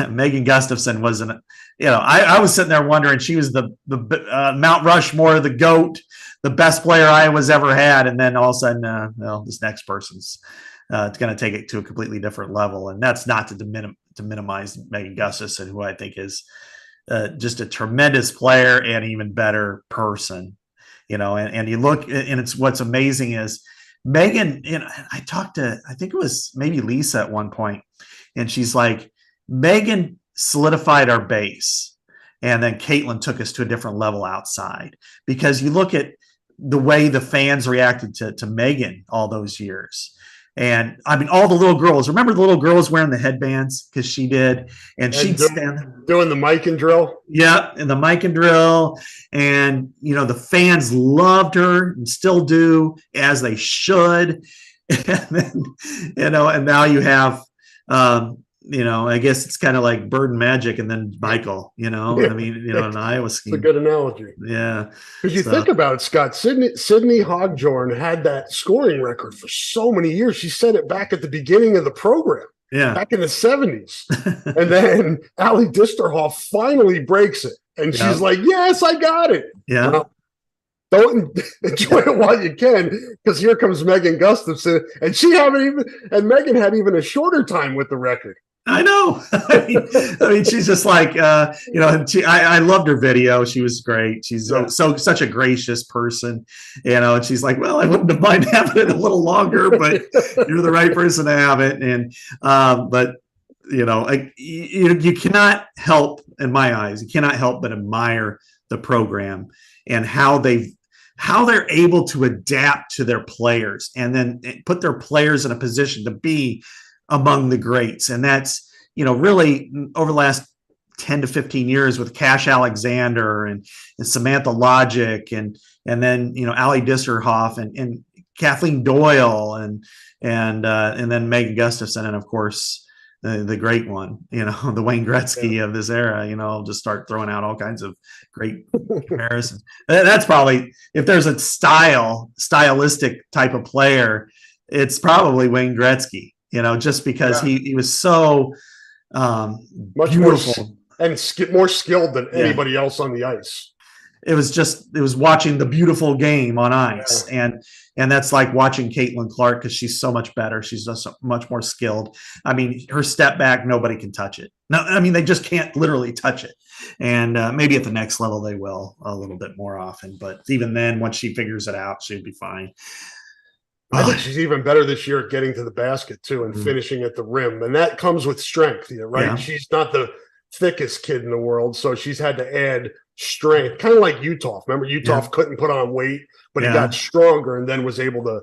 Megan Gustafson wasn't. I was sitting there wondering, she was the Mount Rushmore, the GOAT, the best player Iowa's ever had, and then all of a sudden, this next person's going to take it to a completely different level, and that's not to minimize Megan Gustafson, who I think is just a tremendous player and even better person. And you look, and it's what's amazing is Megan, I think it was maybe Lisa at one point, and she's like, Megan solidified our base, and then Caitlin took us to a different level outside, because you look at the way the fans reacted to Megan all those years. And I mean, all the little girls, remember the little girls wearing the headbands because she did, and she'd stand
doing the mic and drill.
Yeah, and the mic and drill, and the fans loved her and still do, as they should. And then, and now you have, I guess it's kind of like Bird and Magic, and then Michael. I mean, an Iowa scheme.
It's a good analogy.
Yeah,
because you think about it, Scott. Sydney Hogjorn had that scoring record for so many years. She set it back at the beginning of the program.
Yeah,
back in the 70s. And then Ali Disterhoff finally breaks it. And she's like, yes, I got it.
Yeah.
Well, don't enjoy it while you can, because here comes Megan Gustafson. And Megan had even a shorter time with the record.
I know. I mean, she's just like, I loved her video. She was great. She's such a gracious person, and she's like, well, I wouldn't mind having it a little longer, but you're the right person to have it. And, but you cannot help, in my eyes, you cannot help but admire the program and how they're able to adapt to their players and then put their players in a position to be among the greats. And that's, really over the last 10 to 15 years with Cash Alexander and Samantha Logic and then, Ali Disterhoff and Kathleen Doyle and then Megan Gustafson. And of course, the great one, the Wayne Gretzky of this era. I'll just start throwing out all kinds of great comparisons. That's probably, if there's a stylistic type of player, it's probably Wayne Gretzky, just because he was so
much
beautiful
more skilled than anybody else on the ice.
It was watching the beautiful game on ice. And that's like watching Caitlin Clark, because she's so much better. She's just so much more skilled. I mean, her step back, nobody can touch it. No, I mean, they just can't literally touch it. And maybe at the next level, they will a little bit more often. But even then, once she figures it out, she'll be fine.
I think she's even better this year at getting to the basket too and finishing at the rim. And that comes with strength, right? Yeah. She's not the thickest kid in the world, so she's had to add strength, kind of like Utah. Remember, Utah couldn't put on weight, but he got stronger and then was able to,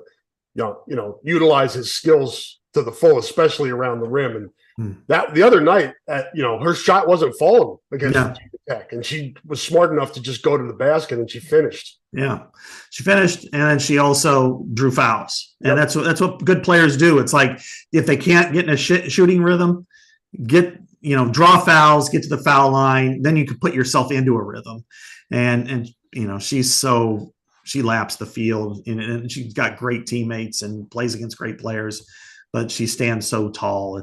utilize his skills to the full, especially around the rim. And that the other night, her shot wasn't falling against Virginia Tech, and she was smart enough to just go to the basket, and she finished.
Yeah, she finished, and then she also drew fouls, and that's what good players do. It's like, if they can't get in a shooting rhythm, draw fouls, get to the foul line, then you can put yourself into a rhythm. And she laps the field, and she's got great teammates and plays against great players, but she stands so tall.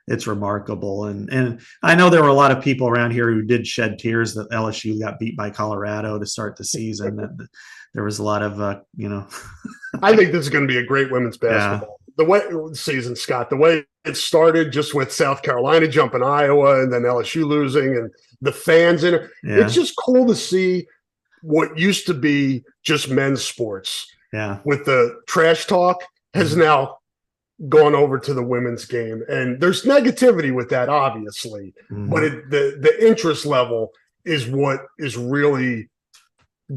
It's remarkable. And I know there were a lot of people around here who did shed tears that LSU got beat by Colorado to start the season. That there was a lot of,
I think this is going to be a great women's basketball. The way season, Scott, the way it started, just with South Carolina jumping Iowa and then LSU losing and the fans in it. Yeah. It's just cool to see what used to be just men's sports.
Yeah.
With the trash talk has now gone over to the women's game. And there's negativity with that, obviously. But the interest level is what is really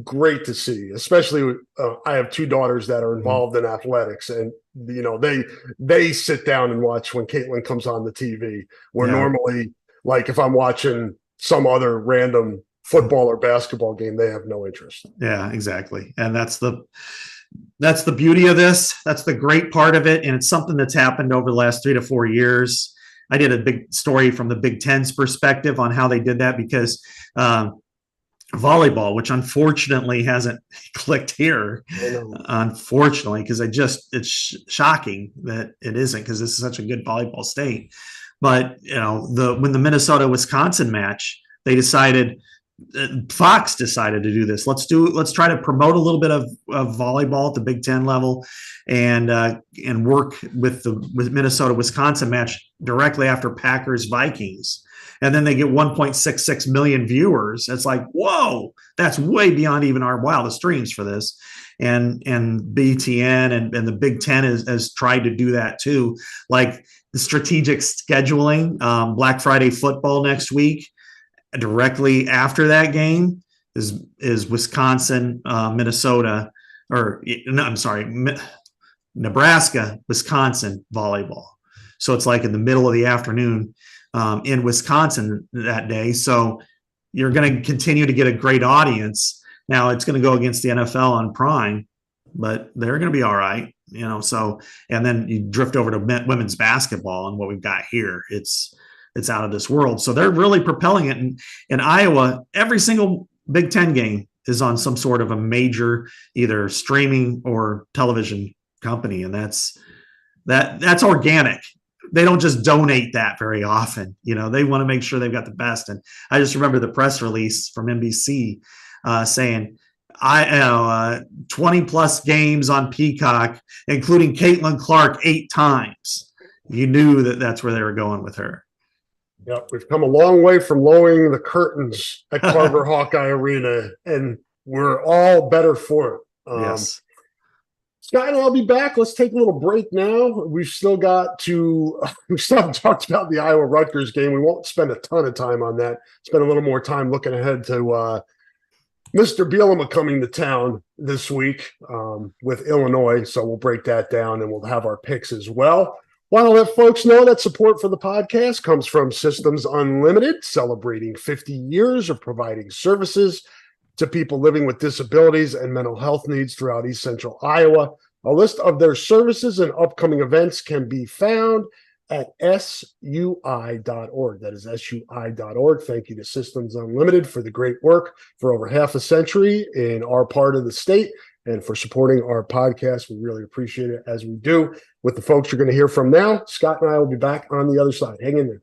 great to see, especially I have two daughters that are involved in athletics, and they sit down and watch when Caitlin comes on the TV, where normally, like if I'm watching some other random football or basketball game, they have no interest.
Yeah, exactly. And that's the beauty of this. That's the great part of it. And it's something that's happened over the last 3 to 4 years. I did a big story from the Big Ten's perspective on how they did that, because volleyball, which unfortunately hasn't clicked here, unfortunately, because it's shocking that it isn't, because this is such a good volleyball state. But when the Minnesota-Wisconsin match, they decided, Fox decided to do this. Let's try to promote a little bit of volleyball at the Big Ten level, and work with Minnesota-Wisconsin match directly after Packers-Vikings. And then they get 1.66 million viewers. It's like, whoa, that's way beyond even our wildest dreams for this. And BTN and the Big Ten has tried to do that too. Like the strategic scheduling, Black Friday football next week, directly after that game is Wisconsin, Minnesota, or no, I'm sorry, Nebraska, Wisconsin volleyball. So it's like in the middle of the afternoon in Wisconsin that day. So you're going to continue to get a great audience. Now it's going to go against the NFL on Prime, but they're going to be all right, so, and then you drift over to women's basketball, and what we've got here, it's out of this world. So they're really propelling it. And in Iowa, every single Big Ten game is on some sort of a major, either streaming or television company. And that's organic. They don't just donate that very often. They want to make sure they've got the best. And I just remember the press release from NBC saying, 20 plus games on Peacock, including Caitlin Clark 8 times. You knew that's where they were going with her.
Yep, we've come a long way from lowering the curtains at Carver Hawkeye Arena, and we're all better for it.
Yes.
Scott and I'll be back. Let's take a little break now. We still haven't talked about the Iowa Rutgers game. We won't spend a ton of time on that. Spend a little more time looking ahead to Mr. Bielema coming to town this week with Illinois. So we'll break that down, and we'll have our picks as well. Want to let folks know that support for the podcast comes from Systems Unlimited, celebrating 50 years of providing services to people living with disabilities and mental health needs throughout East Central Iowa. A list of their services and upcoming events can be found at sui.org. That is sui.org. Thank you to Systems Unlimited for the great work for over half a century in our part of the state, and for supporting our podcast. We really appreciate it, as we do with the folks you're going to hear from now. Scott and I will be back on the other side. Hang in there.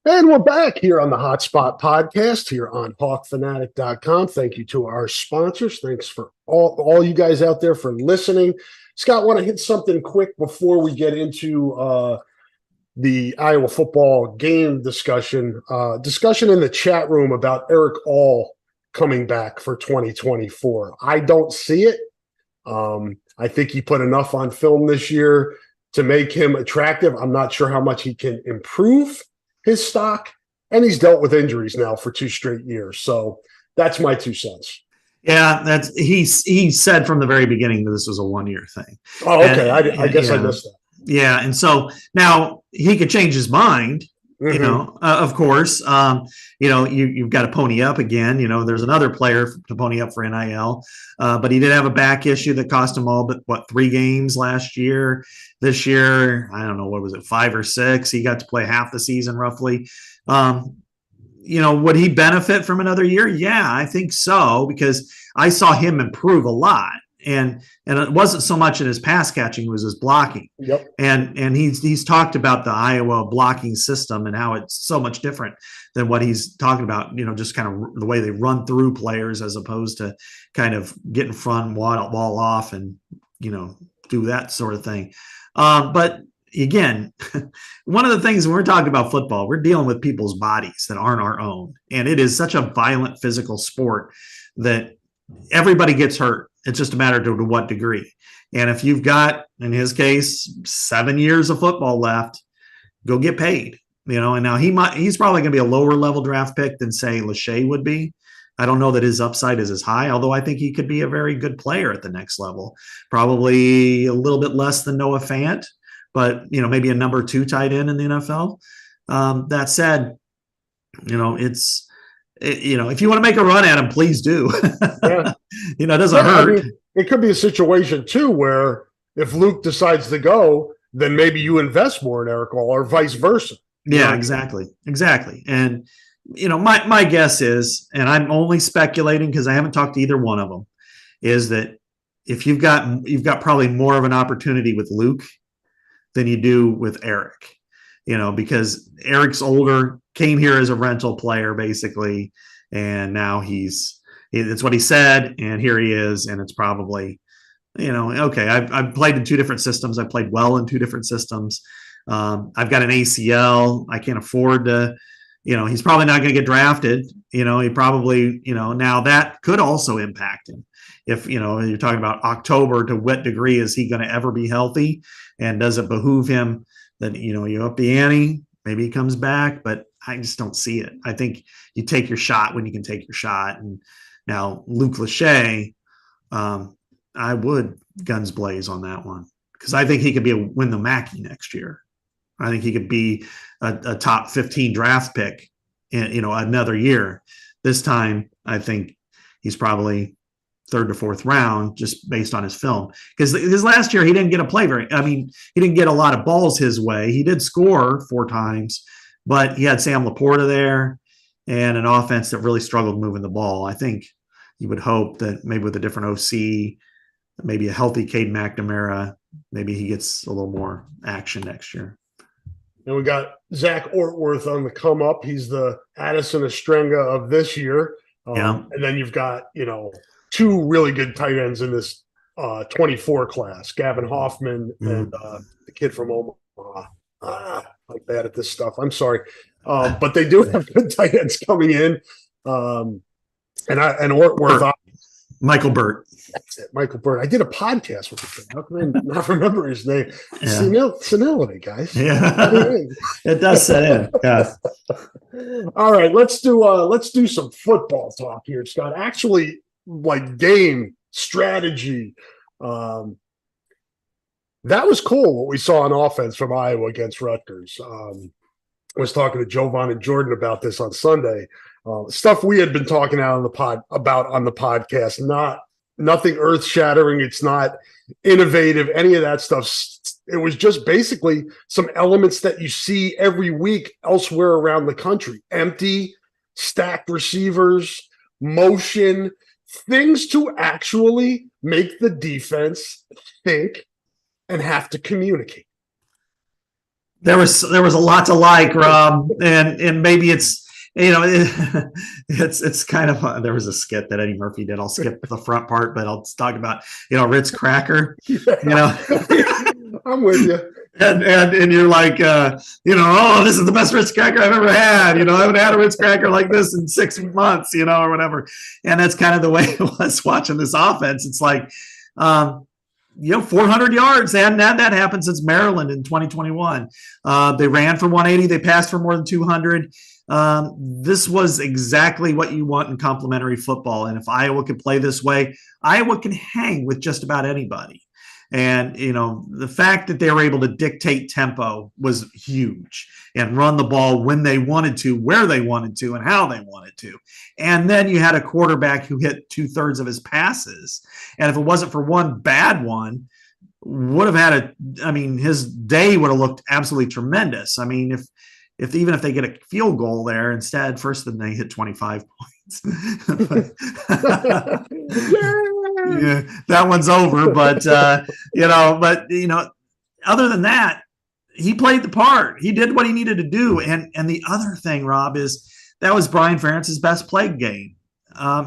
And we're back here on the Hotspot podcast here on hawkfanatic.com. Thank you to our sponsors. Thanks for all you guys out there for listening. Scott, want to hit something quick before we get into the Iowa football game discussion. Discussion in the chat room about Eric All coming back for 2024. I don't see it. I think he put enough on film this year to make him attractive. I'm not sure how much he can improve his stock, and he's dealt with injuries now for 2 straight years. So that's my 2 cents.
Yeah, he said from the very beginning that this was a 1-year thing.
Oh, okay. I guess I missed that.
Yeah, and so now he could change his mind. Of course. You've got to pony up again. There's another player to pony up for NIL, but he did have a back issue that cost him all but 3 games last year. This year, I don't know, what was it, 5 or 6? He got to play half the season roughly. Would he benefit from another year? Yeah, I think so, because I saw him improve a lot. and it wasn't so much in his pass catching, it was his blocking.
Yep.
And he's talked about the Iowa blocking system and how it's so much different than what he's talking about, just kind of the way they run through players as opposed to kind of get in front, wall off, and do that sort of thing. But again, one of the things when we're talking about football, we're dealing with people's bodies that aren't our own. And it is such a violent physical sport that everybody gets hurt. It's just a matter to what degree. And if you've got, in his case, 7 years of football left, go get paid. And now he's probably going to be a lower level draft pick than, say, Lachey would be. I don't know that his upside is as high, although I think he could be a very good player at the next level. Probably a little bit less than Noah Fant, but maybe a number 2 tight end in the NFL. That said, if you want to make a run at him, please do.
Yeah.
It doesn't hurt.
It could be a situation too where if Luke decides to go, then maybe you invest more in Eric All, or vice versa.
Yeah, exactly. And my guess is, and I'm only speculating because I haven't talked to either one of them, is that if you've got probably more of an opportunity with Luke than you do with Eric, because Eric's older, came here as a rental player basically, and now it's what he said, and here he is, and it's probably, okay, I've played in 2 different systems. I played well in 2 different systems. I've got an ACL. I can't afford to, he's probably not going to get drafted. He probably, now that could also impact him. If, you're talking about October, to what degree is he going to ever be healthy? And does it behoove him that, you up the ante, maybe he comes back, but I just don't see it. I think you take your shot when you can take your shot. And now Luke Lachey, I would guns blaze on that one, because I think he could win the Mackey next year. I think he could be a top 15 draft pick in, another year. This time, I think he's probably 3rd to 4th round, just based on his film. Because his last year, he didn't get he didn't get a lot of balls his way. He did score 4 times, but he had Sam Laporta there and an offense that really struggled moving the ball. I think you would hope that maybe with a different OC, maybe a healthy Cade McNamara, maybe he gets a little more action next year.
And we got Zach Ortworth on the come up. He's the Addison Estrenga of this year. And then you've got, 2 really good tight ends in this 24 class, Gavin Hoffman and the kid from Omaha. I'm bad at this stuff. I'm sorry. But they do have good tight ends coming in. And Ortworth.
Michael Burt.
That's it, Michael Burt. I did a podcast with him. How can I not remember his name? Senility, guys.
Yeah, it does set in. Yeah.
All right, let's do some football talk here, Scott. Actually, like game strategy. That was cool what we saw on offense from Iowa against Rutgers. I was talking to Jovan and Jordan about this on Sunday. Stuff we had been talking out on the podcast, nothing earth-shattering. It's not innovative, any of that stuff. It was just basically some elements that you see every week elsewhere around the country. Empty, stacked receivers, motion, things to actually make the defense think and have to communicate.
There was a lot to like, Rob, and maybe it's, it's kind of there was a skit that Eddie Murphy did. I'll skip the front part, but I'll talk about Ritz Cracker.
I'm with you.
And you're like, oh, this is the best Ritz Cracker I've ever had. I haven't had a Ritz Cracker like this in 6 months, or whatever. And that's kind of the way it was watching this offense. It's like, 400 yards. They hadn't had that happen since Maryland in 2021. They ran for 180. They passed for more than 200. This was exactly what you want in complementary football. And if Iowa could play this way, Iowa can hang with just about anybody. And, the fact that they were able to dictate tempo was huge and run the ball when they wanted to, where they wanted to, and how they wanted to. And then you had a quarterback who hit 2/3 of his passes. And if it wasn't for one bad one, would have had his day would have looked absolutely tremendous. Even if they get a field goal there instead, first then they hit 25 points. yeah, that one's over. But other than that, he played the part. He did what he needed to do. And the other thing, Rob, is that was Brian Ferentz's best play game.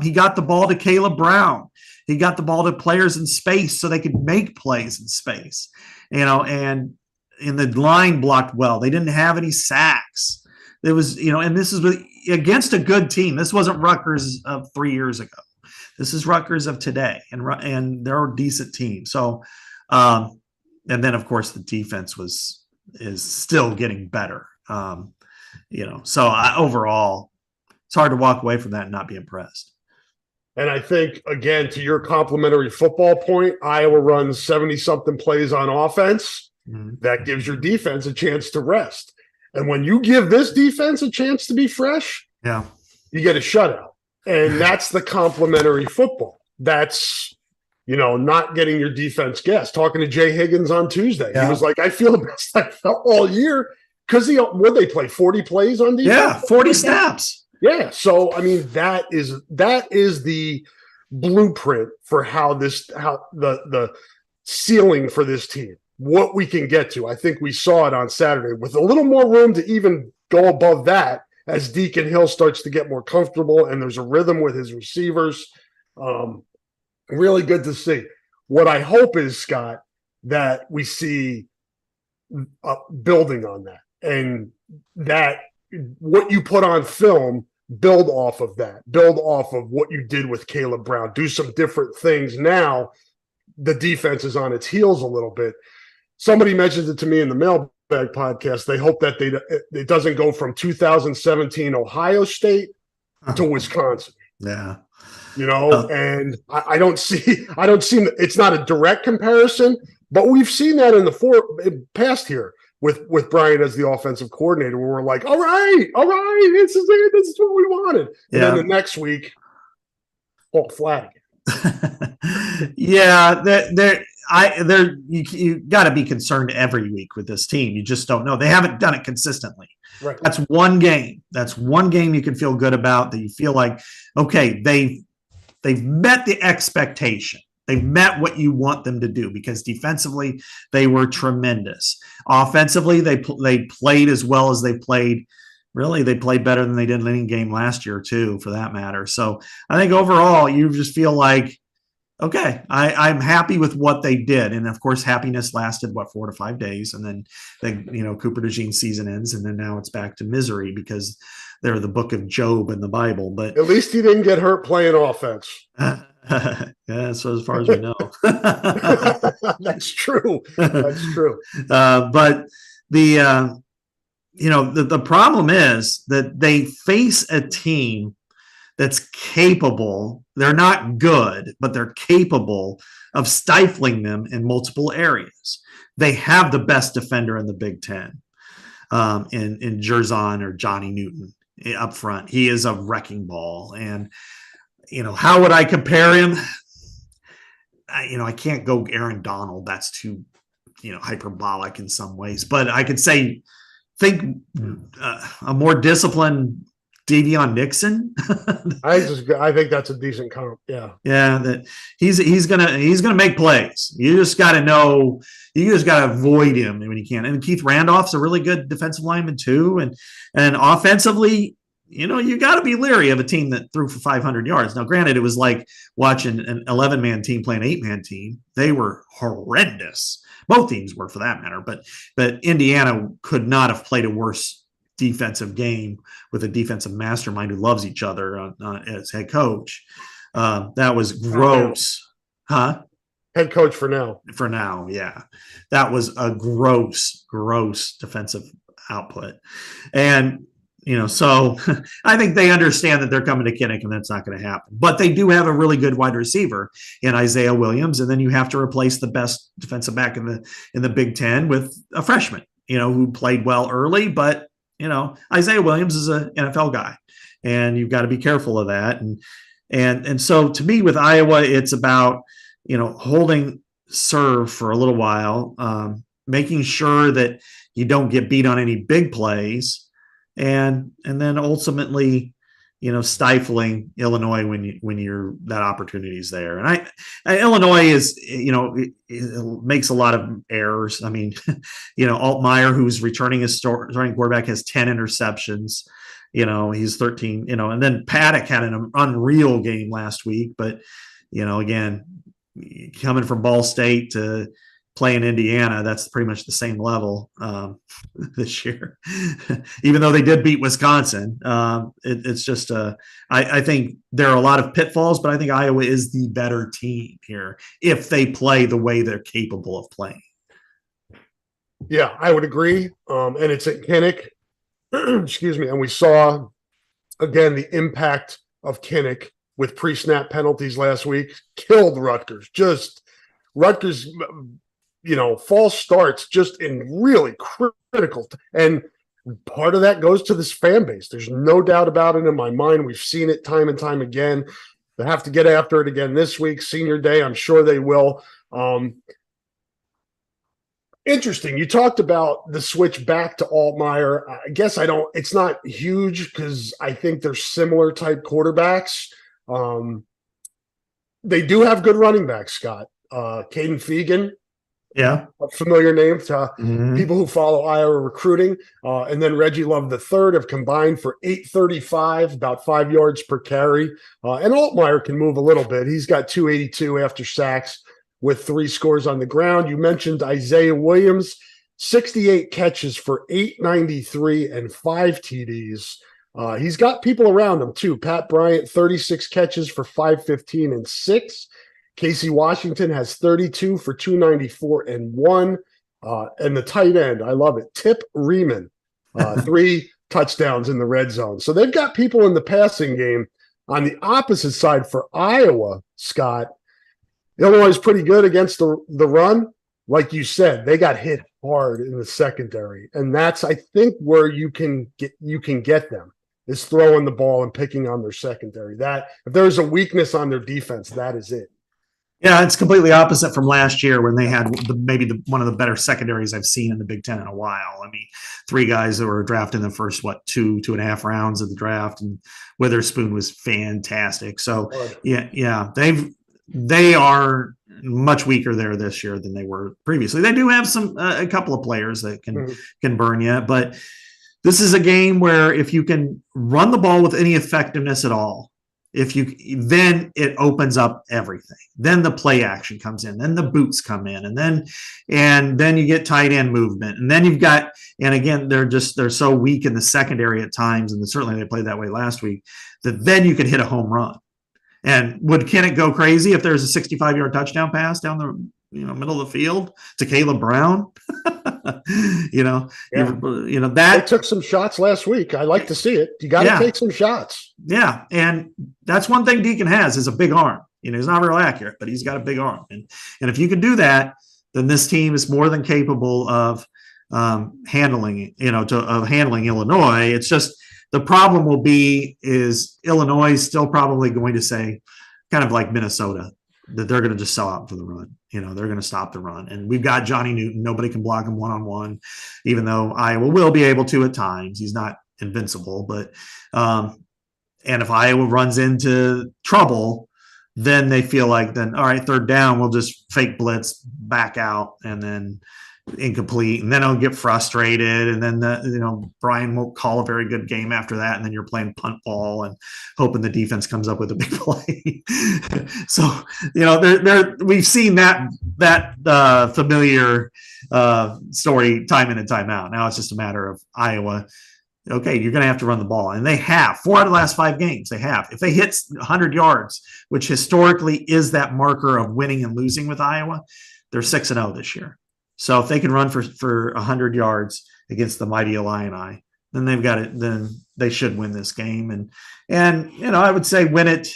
He got the ball to Caleb Brown. He got the ball to players in space so they could make plays in space. And the line blocked well. They didn't have any sacks. There was, and this is against a good team. This wasn't Rutgers of 3 years ago. This is Rutgers of today, and they're a decent team. So, and then of course the defense is still getting better. So overall, it's hard to walk away from that and not be impressed.
And I think, again, to your complimentary football point, Iowa runs 70-something plays on offense. Mm-hmm. That gives your defense a chance to rest. And when you give this defense a chance to be fresh, you get a shutout. And that's the complimentary football. That's, not getting your defense gassed. Talking to Jay Higgins on Tuesday, he was like, I feel the best I felt all year because they play 40 plays on defense?
Yeah, 40 snaps.
Yeah. So, I mean, that is the blueprint for how the ceiling for this team, what we can get to. I think we saw it on Saturday with a little more room to even go above that as Deacon Hill starts to get more comfortable and there's a rhythm with his receivers. Really good to see. What I hope is, Scott, that we see building on that and that what you put on film, build off of that, build off of what you did with Caleb Brown, do some different things. Now the defense is on its heels a little bit. Somebody mentioned it to me in the Mailbag podcast. They hope that it doesn't go from 2017 Ohio State to Wisconsin.
Yeah.
And I don't see it's not a direct comparison, but we've seen that in the past here with Brian as the offensive coordinator, where we're like, all right, this is it. This is what we wanted. And then the next week, fall flat again.
You got to be concerned every week with this team. You just don't know. They haven't done it consistently.
Right.
That's one game. That's one game you can feel good about, that you feel like, okay, they've met the expectation. They've met what you want them to do, because defensively they were tremendous. Offensively, they played as well as they played. Really, they played better than they did in any game last year too, for that matter. So I think overall you just feel like, okay, I'm happy with what they did. And of course, happiness lasted 4 to 5 days. And then Cooper DeJean season ends. And then now it's back to misery because they're the book of Job in the Bible. But
at least he didn't get hurt playing offense.
Yeah, so as far as we know.
That's true. That's true.
But the problem is that they face a team that's capable. They're not good, but they're capable of stifling them in multiple areas. They have the best defender in the Big Ten, in Jerzon or Johnny Newton up front. He is a wrecking ball. And, how would I compare him? I can't go Aaron Donald. That's too, hyperbolic in some ways. But I could think a more disciplined Davion Nixon.
I think that's a decent comp. Yeah.
Yeah. That he's gonna make plays. You just got to know. You just got to avoid him when you can. And Keith Randolph's a really good defensive lineman too. And offensively, you got to be leery of a team that threw for 500 yards. Now, granted, it was like watching an 11-man team play an 8-man team. They were horrendous. Both teams were, for that matter. But Indiana could not have played a worse defensive game with a defensive mastermind who loves each other as head coach. That was gross. Huh?
Head coach for now.
For now, yeah. That was a gross defensive output. And, so I think they understand that they're coming to Kinnick and that's not going to happen. But they do have a really good wide receiver in Isaiah Williams, and then you have to replace the best defensive back in the Big Ten with a freshman, who played well early, but Isaiah Williams is an NFL guy, and you've got to be careful of that. And so to me with Iowa, it's about, holding serve for a little while, making sure that you don't get beat on any big plays. And then ultimately, stifling Illinois when you're that opportunity is there. And Illinois is, it makes a lot of errors. I mean, Altmaier, who's returning his starting quarterback, has 10 interceptions. He's 13, and then Paddock had an unreal game last week. But, again, coming from Ball State to play in Indiana, that's pretty much the same level this year, even though they did beat Wisconsin. It's just I think there are a lot of pitfalls, but I think Iowa is the better team here if they play the way they're capable of playing.
Yeah, I would agree. And it's at Kinnick. Excuse me. And we saw, again, the impact of Kinnick with pre-snap penalties last week. Killed Rutgers. Rutgers false starts just in really critical. And part of that goes to this fan base. There's no doubt about it in my mind. We've seen it time and time again. They have to get after it again this week, senior day. I'm sure they will. Interesting. You talked about the switch back to Altmaier. I guess it's not huge because I think they're similar type quarterbacks. They do have good running backs, Scott. Caden Fegan.
Yeah.
A familiar name to people who follow Iowa recruiting. And then Reggie Love III have combined for 835, about 5 yards per carry. And Altmaier can move a little bit. He's got 282 after sacks with 3 scores on the ground. You mentioned Isaiah Williams, 68 catches for 893 and 5 TDs. He's got people around him too. Pat Bryant, 36 catches for 515 and 6. Casey Washington has 32 for 294 and 1. And the tight end, I love it, Tip Riemann, 3 touchdowns in the red zone. So they've got people in the passing game. On the opposite side for Iowa, Scott, Illinois is pretty good against the run. Like you said, they got hit hard in the secondary. And that's, I think, where you can get them, is throwing the ball and picking on their secondary. That if there's a weakness on their defense, that is it.
Yeah, it's completely opposite from last year when they had one of the better secondaries I've seen in the Big Ten in a while. I mean, 3 guys that were drafted in the first, 2.5 rounds of the draft, and Witherspoon was fantastic. So, yeah, they are much weaker there this year than they were previously. They do have a couple of players that can burn you, but this is a game where if you can run the ball with any effectiveness at all, then it opens up everything. Then the play action comes in, then the boots come in, and then you get tight end movement. And then you've got, and again, they're so weak in the secondary at times, and certainly they played that way last week, that then you can hit a home run. And can it go crazy if there's a 65-yard touchdown pass down the middle of the field to Caleb Brown? That
they took some shots last week. I like to see it. You got to take some shots.
Yeah, and that's one thing Deacon has is a big arm. He's not real accurate, but he's got a big arm. And if you can do that, then this team is more than capable of handling Illinois. It's just the problem will be is Illinois is still probably going to say, kind of like Minnesota, that they're going to just sell out for the run. They're going to stop the run. And we've got Johnny Newton. Nobody can block him one-on-one, even though Iowa will be able to at times. He's not invincible. But and if Iowa runs into trouble, then they feel like, all right, 3rd down, we'll just fake blitz, back out, and then incomplete, and then I'll get frustrated, and then Brian won't call a very good game after that, and then you're playing punt ball and hoping the defense comes up with a big play. So we've seen that familiar story time in and time out. Now it's just a matter of Iowa. Okay, you're going to have to run the ball, and they have 4 out of the last 5 games. They have. If they hit 100 yards, which historically is that marker of winning and losing with Iowa, they're 6-0 this year. So if they can run for 100 yards against the mighty Illini, then they've got it. Then they should win this game. And I would say win it.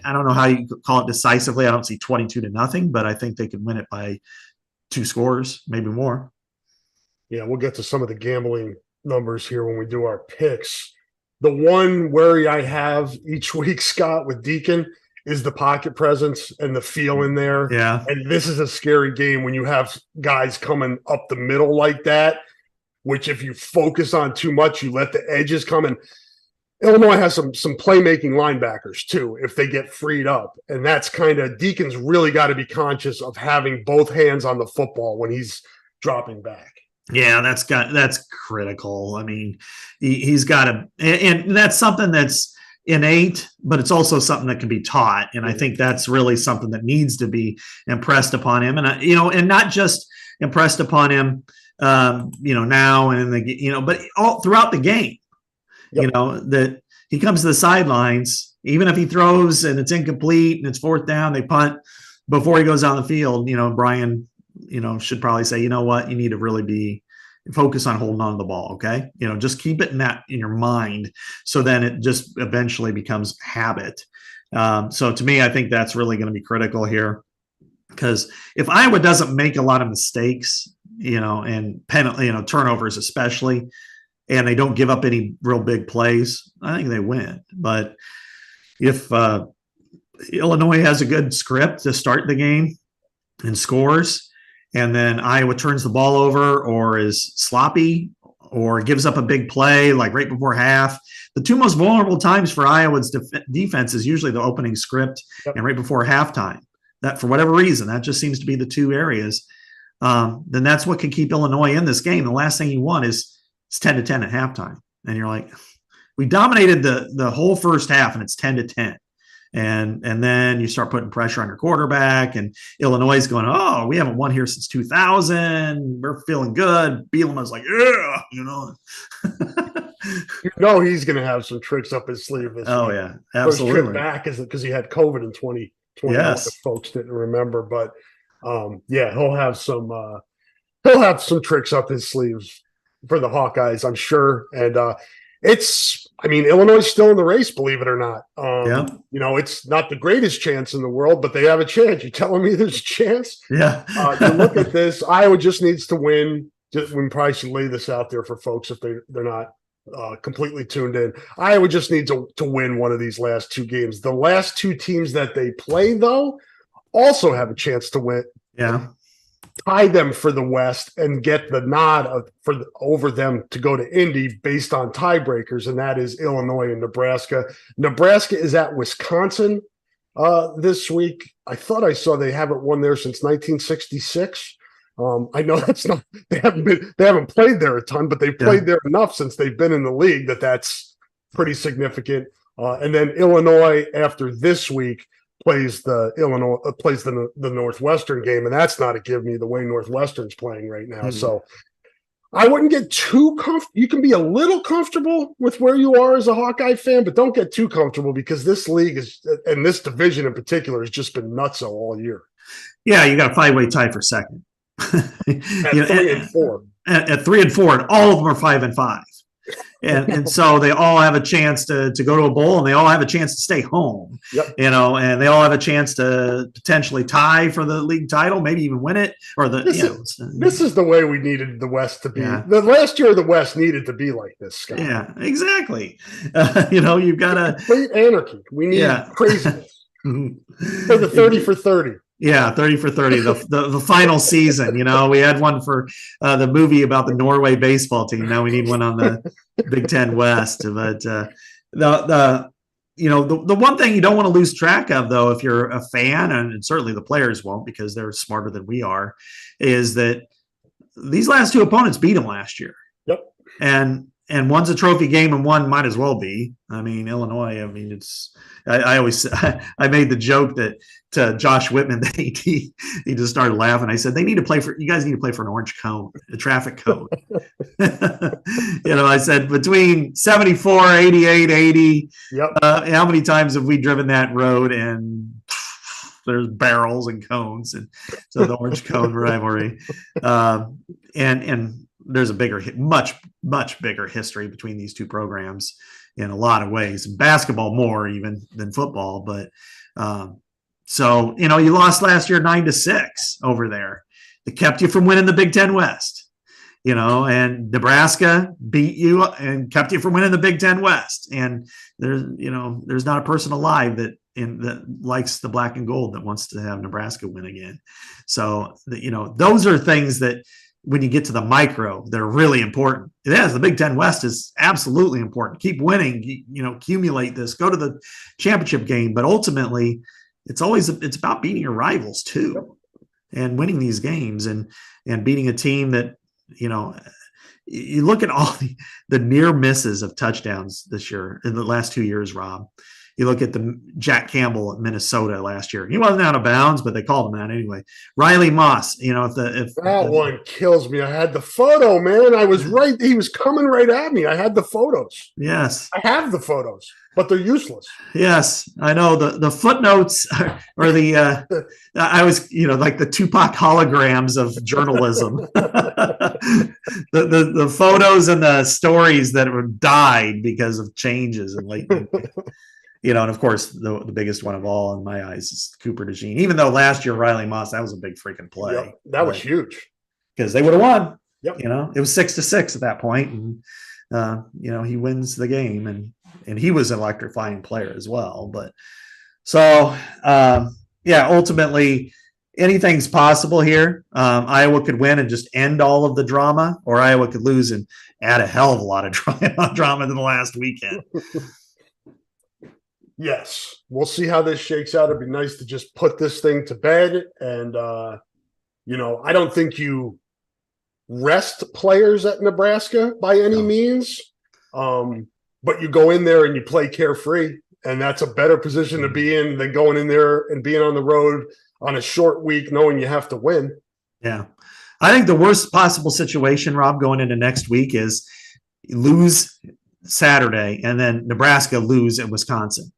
I don't know how you call it decisively. I don't see 22-0, but I think they could win it by 2 scores, maybe more.
Yeah, we'll get to some of the gambling numbers here when we do our picks. The one worry I have each week, Scott, with Deacon is the pocket presence and the feel in there.
Yeah.
And this is a scary game when you have guys coming up the middle like that, which if you focus on too much, you let the edges come in. Illinois has some playmaking linebackers too if they get freed up, and that's kind of Deacon's really got to be conscious of having both hands on the football when he's dropping back.
Yeah, that's critical. I mean, he's got to, and that's something that's innate, but it's also something that can be taught. And I think that's really something that needs to be impressed upon him, and and not just impressed upon him, now and but all throughout the game. Yep. That he comes to the sidelines, even if he throws and it's incomplete and it's fourth down, they punt before he goes down the field. Brian, should probably say, you know what, you need to really be focus on holding on to the ball. Okay. Just keep it in your mind. So then it just eventually becomes habit. So to me, I think that's really going to be critical here, because if Iowa doesn't make a lot of mistakes, and penalty, turnovers, especially, and they don't give up any real big plays, I think they win. But if Illinois has a good script to start the game and scores, and then Iowa turns the ball over or is sloppy or gives up a big play like right before half, the two most vulnerable times for Iowa's defense is usually the opening script and right before halftime. That, for whatever reason, that just seems to be the two areas. Then that's what can keep Illinois in this game. The last thing you want is it's 10-10 at halftime. And you're like, we dominated the whole first half and it's 10-10. And then you start putting pressure on your quarterback, and Illinois is going, oh, we haven't won here since 2000. We're feeling good. Bielema's like, yeah,
He's going to have some tricks up his sleeve this
week.
Yeah,
absolutely.
First trip back is because he had COVID in 2020.
Yes.
Folks didn't remember, but he'll have some tricks up his sleeves for the Hawkeyes, I'm sure. And Illinois is still in the race, believe it or not. It's not the greatest chance in the world, but they have a chance. You telling me there's a chance?
Yeah.
To look at this, Iowa just needs to win. We probably should lay this out there for folks if they're not completely tuned in. Iowa just needs to win one of these last two games. The last two teams that they play, though, also have a chance to win.
Yeah.
Tie them for the West and get the nod over them to go to Indy based on tiebreakers, and that is Illinois and Nebraska. Nebraska is at Wisconsin this week. I thought I saw they haven't won there since 1966. I know that's not they haven't played there a ton, but they've played there enough since they've been in the league that's pretty significant. And then Illinois after this week plays the Northwestern game, and that's not a give me the way Northwestern's playing right now. Mm-hmm. So I wouldn't get too comfortable. You can be a little comfortable with where you are as a Hawkeye fan, but don't get too comfortable, because this league and this division in particular has just been nutso all year.
Yeah, you got a 5-way tie for second.
At 3 and 4.
At 3 and 4, and all of them are 5 and 5. And so they all have a chance to go to a bowl, and they all have a chance to stay home.
Yep.
And they all have a chance to potentially tie for the league title, maybe even win it. Or
this is the way we needed the West to be.
Yeah.
The last year the West needed to be like this, Scott.
Yeah, exactly. You've got to
complete anarchy. We need craziness. For the 30 for 30.
Yeah, 30 for 30, the final season. We had one for the movie about the Norway baseball team. Now we need one on the Big Ten West. But the one thing you don't want to lose track of, though, if you're a fan, and certainly the players won't because they're smarter than we are, is that these last two opponents beat them last year.
Yep. And
one's a trophy game, and one might as well be. Illinois. I made the joke that to Josh Whitman, he just started laughing. I said, you guys need to play for an orange cone, a traffic cone. I said between 74, 88, 80.
Yep.
How many times have we driven that road and there's barrels and cones, and so the orange cone rivalry, and there's a much bigger history between these two programs in a lot of ways. Basketball more even than football, but so you lost last year 9-6 over there. It kept you from winning the Big Ten West. And Nebraska beat you and kept you from winning the Big Ten West. And there's not a person alive that likes the black and gold that wants to have Nebraska win again. So those are things that when you get to the micro, they're really important. It is. The Big Ten West is absolutely important. Keep winning, accumulate this, go to the championship game. But ultimately, it's about beating your rivals too, and winning these games and beating a team that, you look at all the near misses of touchdowns this year in the last 2 years, Rob. You look at the Jack Campbell at Minnesota last year. He wasn't out of bounds, but they called him out anyway. Riley Moss, if
that one kills me. I had the photo, man. I was right. He was coming right at me. I had the photos.
Yes,
I have the photos, but they're useless.
Yes, I know the footnotes or I was like the Tupac holograms of journalism. the photos and the stories that were died because of changes in late. And of course, the biggest one of all in my eyes is Cooper DeJean. Even though last year Riley Moss, that was a big freaking play.
Yep, that was huge
because they would have won.
Yep.
It was 6-6 at that point, and he wins the game, and he was an electrifying player as well. But so ultimately anything's possible here. Iowa could win and just end all of the drama, or Iowa could lose and add a hell of a lot of drama to the last weekend.
Yes, we'll see how this shakes out. It'd be nice to just put this thing to bed. And, I don't think you rest players at Nebraska by any means. But you go in there and you play carefree, and that's a better position to be in than going in there and being on the road on a short week knowing you have to win.
Yeah. I think the worst possible situation, Rob, going into next week is lose Saturday and then Nebraska lose at Wisconsin.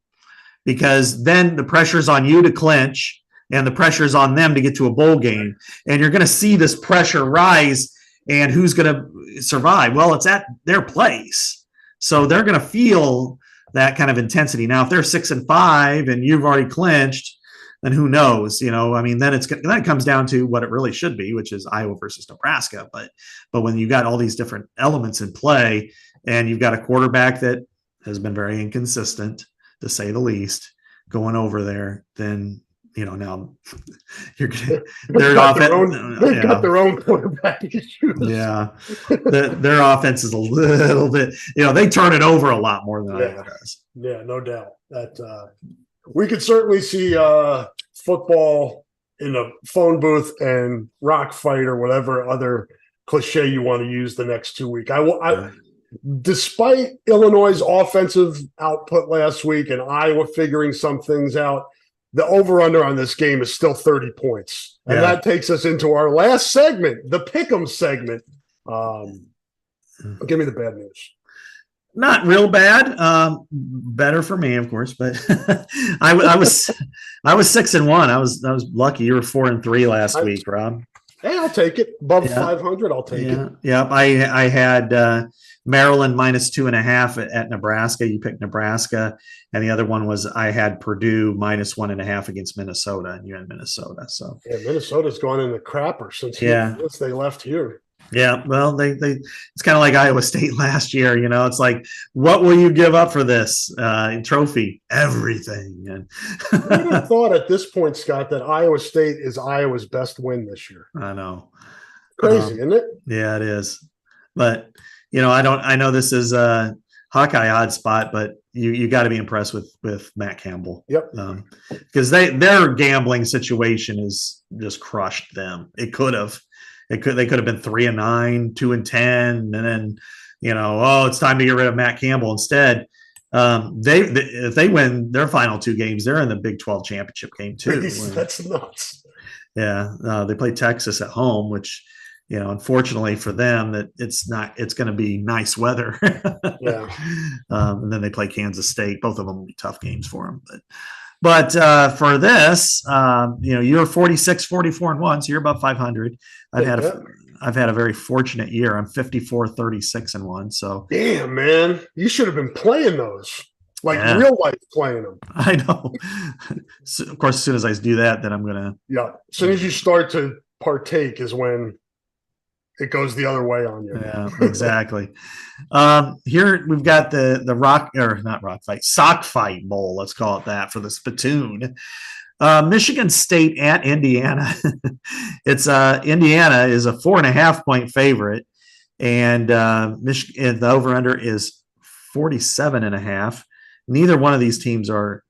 Because then the pressure's on you to clinch and the pressure's on them to get to a bowl game. And you're going to see this pressure rise, and who's going to survive? Well, it's at their place. So they're going to feel that kind of intensity. Now, if they're 6-5 and you've already clinched, then who knows? Then it comes down to what it really should be, which is Iowa versus Nebraska. But when you got all these different elements in play, and you've got a quarterback that has been very inconsistent, to say the least, going over there, then now you're got
their own quarterback issues.
Yeah, their offense is a little bit. They turn it over a lot more than Iowa does.
Yeah, no doubt that we could certainly see football in a phone booth and rock fight or whatever other cliche you want to use the next 2 weeks. Despite Illinois' offensive output last week and Iowa figuring some things out, the over-under on this game is still 30 points. And that takes us into our last segment, the Pick'em segment. Give me the bad news.
Not real bad. Better for me, of course, but I was 6-1. I was lucky. You were 4-3 last week, Rob.
Hey, I'll take it. Above 500, I'll take it.
Yeah, I had Maryland -2.5 at Nebraska. You picked Nebraska, and the other one was I had Purdue -1.5 against Minnesota, and you had Minnesota. So
Minnesota's gone in the crapper since they left here.
Yeah, well, they it's kind of like Iowa State last year. It's like, what will you give up for this trophy? Everything. And
I would have thought at this point, Scott, that Iowa State is Iowa's best win this year.
I know,
crazy, isn't it?
Yeah, it is. But I know this is a Hawkeye Hotspot, but you got to be impressed with Matt Campbell.
Yep.
Because their gambling situation has just crushed them. They could have been 3-9, 2-10, and then it's time to get rid of Matt Campbell. Instead, if they win their final 2 games, they're in the Big 12 championship game too.
That's nuts.
Yeah, they play Texas at home, which unfortunately for them, that it's going to be nice weather.
Yeah.
And then they play Kansas State. Both of them will be tough games for them, But for this, you're 46, 44-1, so you're about 500. I've had a very fortunate year. I'm 54, 36-1. So
damn, man, you should have been playing those, real life playing them.
I know. So, of course, as soon as I do that, then I'm gonna.
Yeah, as soon as you start to partake is when it goes the other way on you.
Yeah, exactly. Here we've got the sock fight bowl. Let's call it that for the Spittoon. Michigan State at Indiana. It's Indiana is a 4.5-point favorite, and Michigan, the over-under is 47.5. Neither one of these teams are,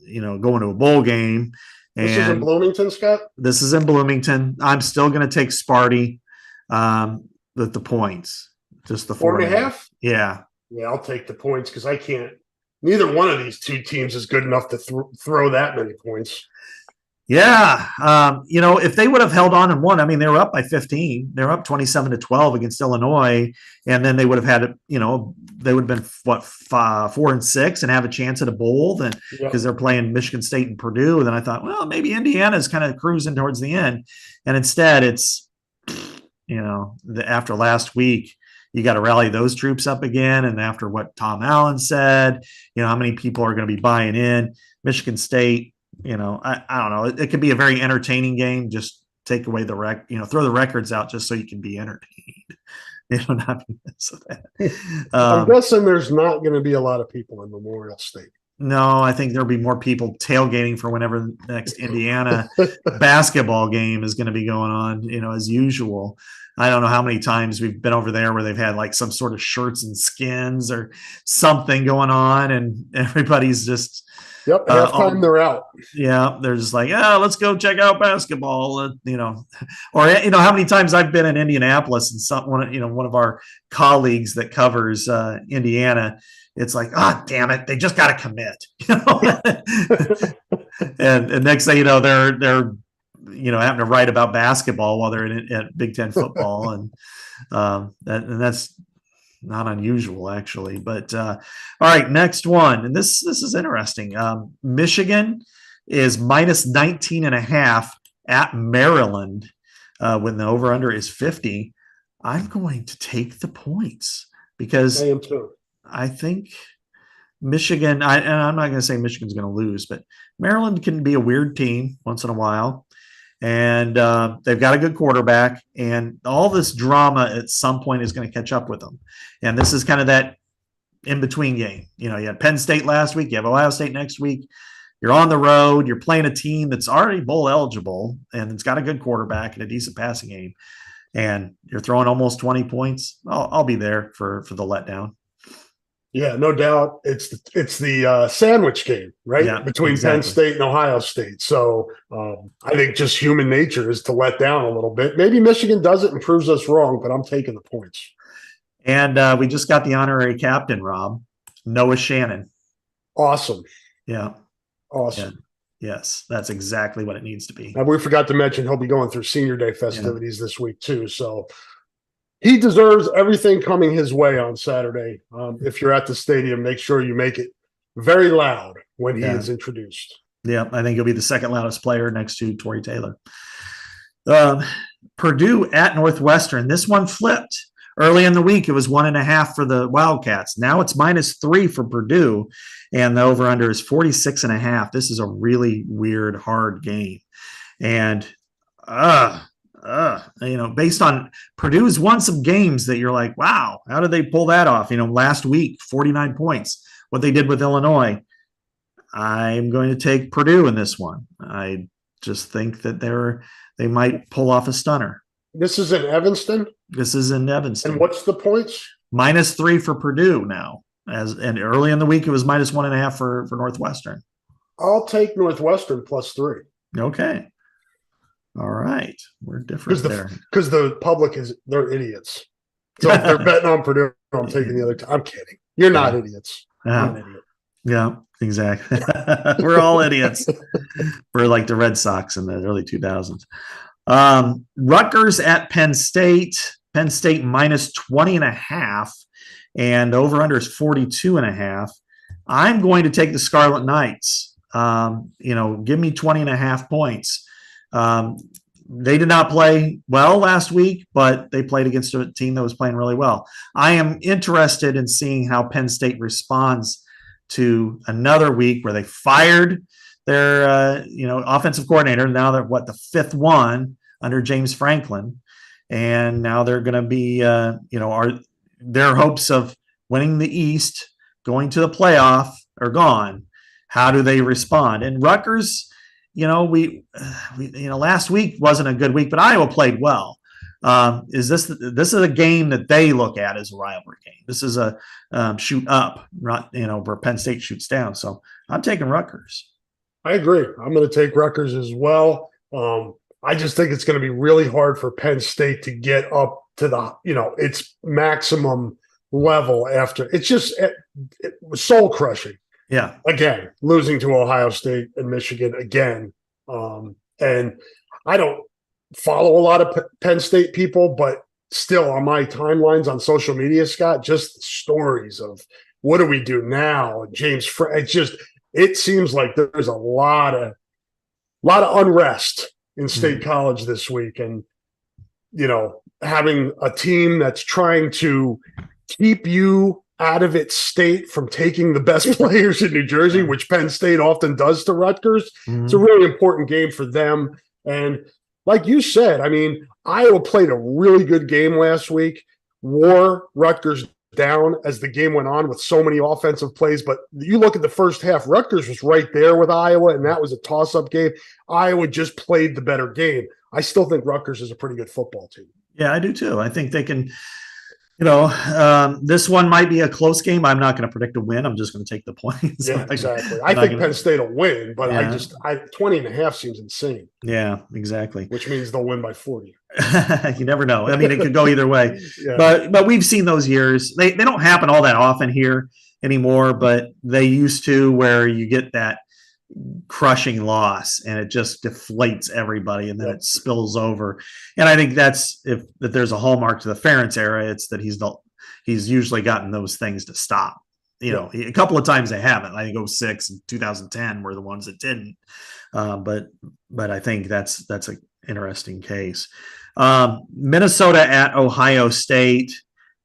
going to a bowl game. And
this is in Bloomington, Scott?
This is in Bloomington. I'm still going to take Sparty with the points. Just the
4.5?
Yeah.
Yeah, I'll take the points because I can't. Neither one of these two teams is good enough to throw that many points.
Yeah. If they would have held on and won, I mean, they were up by 15. They were up 27-12 against Illinois. And then they would have had, they would have been 4-6 and have a chance at a bowl then because they're playing Michigan State and Purdue. And then I thought, well, maybe Indiana's kind of cruising towards the end. And instead it's, after last week, you got to rally those troops up again. And after what Tom Allen said, how many people are going to be buying in? Michigan State, I don't know. It could be a very entertaining game. Just take away the throw the records out just so you can be entertained.
I'm guessing there's not going to be a lot of people in Memorial State.
No, I think there'll be more people tailgating for whenever the next Indiana basketball game is going to be going on, as usual. I don't know how many times we've been over there where they've had like some sort of shirts and skins or something going on, and everybody's just
halftime they're out.
Yeah, they're just like, let's go check out basketball, or how many times I've been in Indianapolis and one of our colleagues that covers Indiana, it's like, damn it, they just got to commit, and next thing you know, they're having to write about basketball while they're at Big Ten football. And that's not unusual actually, but all right, next one. And this is interesting. Michigan is minus 19.5 at Maryland when the over under is 50. I'm going to take the points because
I am too.
I think Michigan, and I'm not going to say Michigan's going to lose, but Maryland can be a weird team once in a while. And they've got a good quarterback, and all this drama at some point is going to catch up with them. And this is kind of that in-between game. You had Penn State last week. You have Ohio State next week. You're on the road. You're playing a team that's already bowl eligible, and it's got a good quarterback and a decent passing game. And you're throwing almost 20 points. I'll be there for the letdown.
Yeah, no doubt. It's the sandwich game, right?
Yeah,
between Penn State and Ohio State. So I think just human nature is to let down a little bit. Maybe Michigan does it and proves us wrong, but I'm taking the points.
And we just got the honorary captain, Rob, Noah Shannon.
Awesome.
Yeah.
Awesome.
Yeah. Yes, that's exactly what it needs to be.
And we forgot to mention he'll be going through Senior Day festivities this week too. So he deserves everything coming his way on Saturday. If you're at the stadium, make sure you make it very loud when he is introduced.
Yeah, I think he'll be the second loudest player next to Torrey Taylor. Purdue at Northwestern. This one flipped. Early in the week, it was 1.5 for the Wildcats. Now it's -3 for Purdue, and the over-under is 46.5. This is a really weird, hard game. And based on Purdue's won some games that you're like, wow, how did they pull that off? Last week, 49 points, what they did with Illinois. I'm going to take Purdue in this one. I just think that they might pull off a stunner.
This is in Evanston?
This is in Evanston.
And what's the points?
-3 for Purdue now. And early in the week, it was -1.5 for Northwestern.
I'll take Northwestern +3.
Okay. All right. We're different there.
Because the public they're idiots. So if they're betting on Purdue, I'm taking the other team. I'm kidding. You're not idiots. I'm an idiot.
Yeah, exactly. We're all idiots. We're like the Red Sox in the early 2000s. Rutgers at Penn State. Penn State -20.5, and over under is 42.5. I'm going to take the Scarlet Knights. Give me 20.5 points. They did not play well last week, but they played against a team that was playing really well. I am interested in seeing how Penn State responds to another week where they fired their offensive coordinator. Now they're the fifth one under James Franklin, and now they're going to be their hopes of winning the East, going to the playoff, are gone. How do they respond? And Rutgers last week wasn't a good week, but Iowa played well. This is a game that they look at as a rivalry game. This is a shoot up, where Penn State shoots down. So I'm taking Rutgers.
I agree. I'm going to take Rutgers as well. I just think it's going to be really hard for Penn State to get up to the, its maximum level after. It's just it was soul crushing.
Yeah.
Again, losing to Ohio State and Michigan again. And I don't follow a lot of Penn State people, but still on my timelines on social media, Scott, just the stories of what do we do now? James, it seems like there's a lot of unrest in State College this week. And, having a team that's trying to keep you out of its state from taking the best players in New Jersey, which Penn State often does to Rutgers. It's a really important game for them. And like you said, Iowa played a really good game last week, wore Rutgers down as the game went on with so many offensive plays. But you look at the first half, Rutgers was right there with Iowa, and that was a toss-up game. Iowa just played the better game. I still think Rutgers is a pretty good football team.
Yeah, I do too. I think they can, this one might be a close game. I'm not going to predict a win. I'm just going to take the points.
Yeah, exactly. I think Penn State will win, but 20.5 seems insane.
Yeah, exactly.
Which means they'll win by 40.
You never know. It could go either way.
Yeah.
But we've seen those years. They don't happen all that often here anymore, but they used to, where you get that crushing loss and it just deflates everybody, and then it spills over. And I think that's if there's a hallmark to the Ferentz era, it's that he's usually gotten those things to stop. A couple of times they haven't. I think 2006 and 2010 were the ones that didn't. But I think that's an interesting case. Minnesota at Ohio State.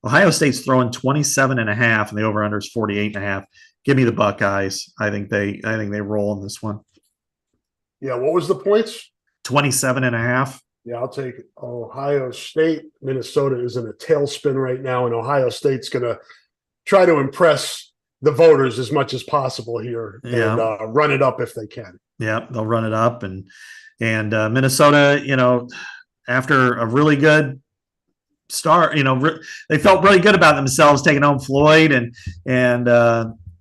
Ohio State's throwing 27.5, and the over/under is 48.5. Give me the Buckeyes. I think they roll in this one.
Yeah, what was the points?
27.5.
Yeah, I'll take Ohio State. Minnesota is in a tailspin right now, and Ohio State's going to try to impress the voters as much as possible here and run it up if they can.
Yeah, they'll run it up, and Minnesota, after a really good start, they felt really good about themselves taking home Floyd and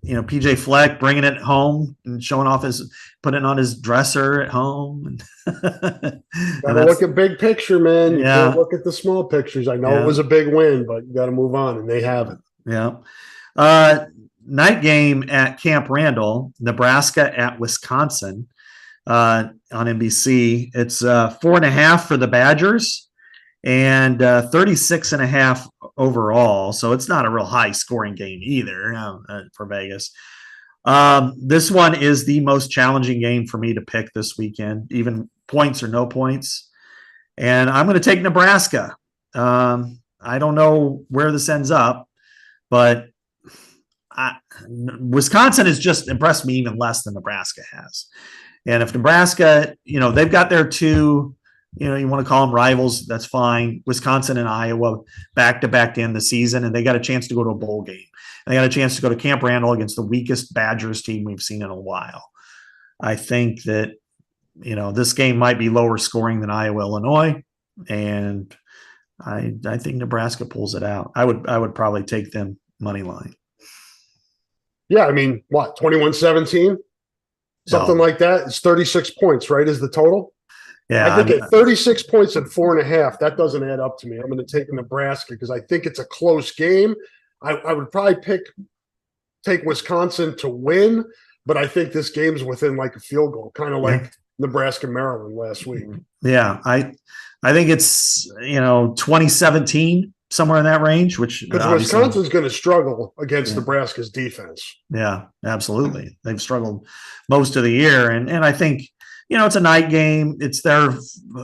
PJ Fleck bringing it home and showing off putting it on his dresser at home.
Gotta look at big picture, man. You can't look at the small pictures. I know it was a big win, but you got to move on, and they haven't.
Yeah. Night game at Camp Randall, Nebraska at Wisconsin on NBC. It's 4.5 for the Badgers and 36.5 overall. So it's not a real high scoring game either for Vegas. This one is the most challenging game for me to pick this weekend, even points or no points. And I'm going to take Nebraska. I don't know where this ends up, but Wisconsin has just impressed me even less than Nebraska has. And if Nebraska, they've got their two, you want to call them rivals, that's fine. Wisconsin and Iowa back-to-back to end the season, and they got a chance to go to a bowl game. And they got a chance to go to Camp Randall against the weakest Badgers team we've seen in a while. I think that, this game might be lower scoring than Iowa-Illinois, and I think Nebraska pulls it out. I would probably take them money line.
Yeah, 21-17? Something like that. It's 36 points, right, is the total?
Yeah.
I think at 36 points and 4.5, that doesn't add up to me. I'm going to take Nebraska because I think it's a close game. I would probably take Wisconsin to win, but I think this game's within like a field goal, kind of like Nebraska-Maryland last week.
Yeah, I think it's 2017, somewhere in that range, which
because Wisconsin's going to struggle against Nebraska's defense.
Yeah, absolutely. They've struggled most of the year, and I think it's a night game. It's their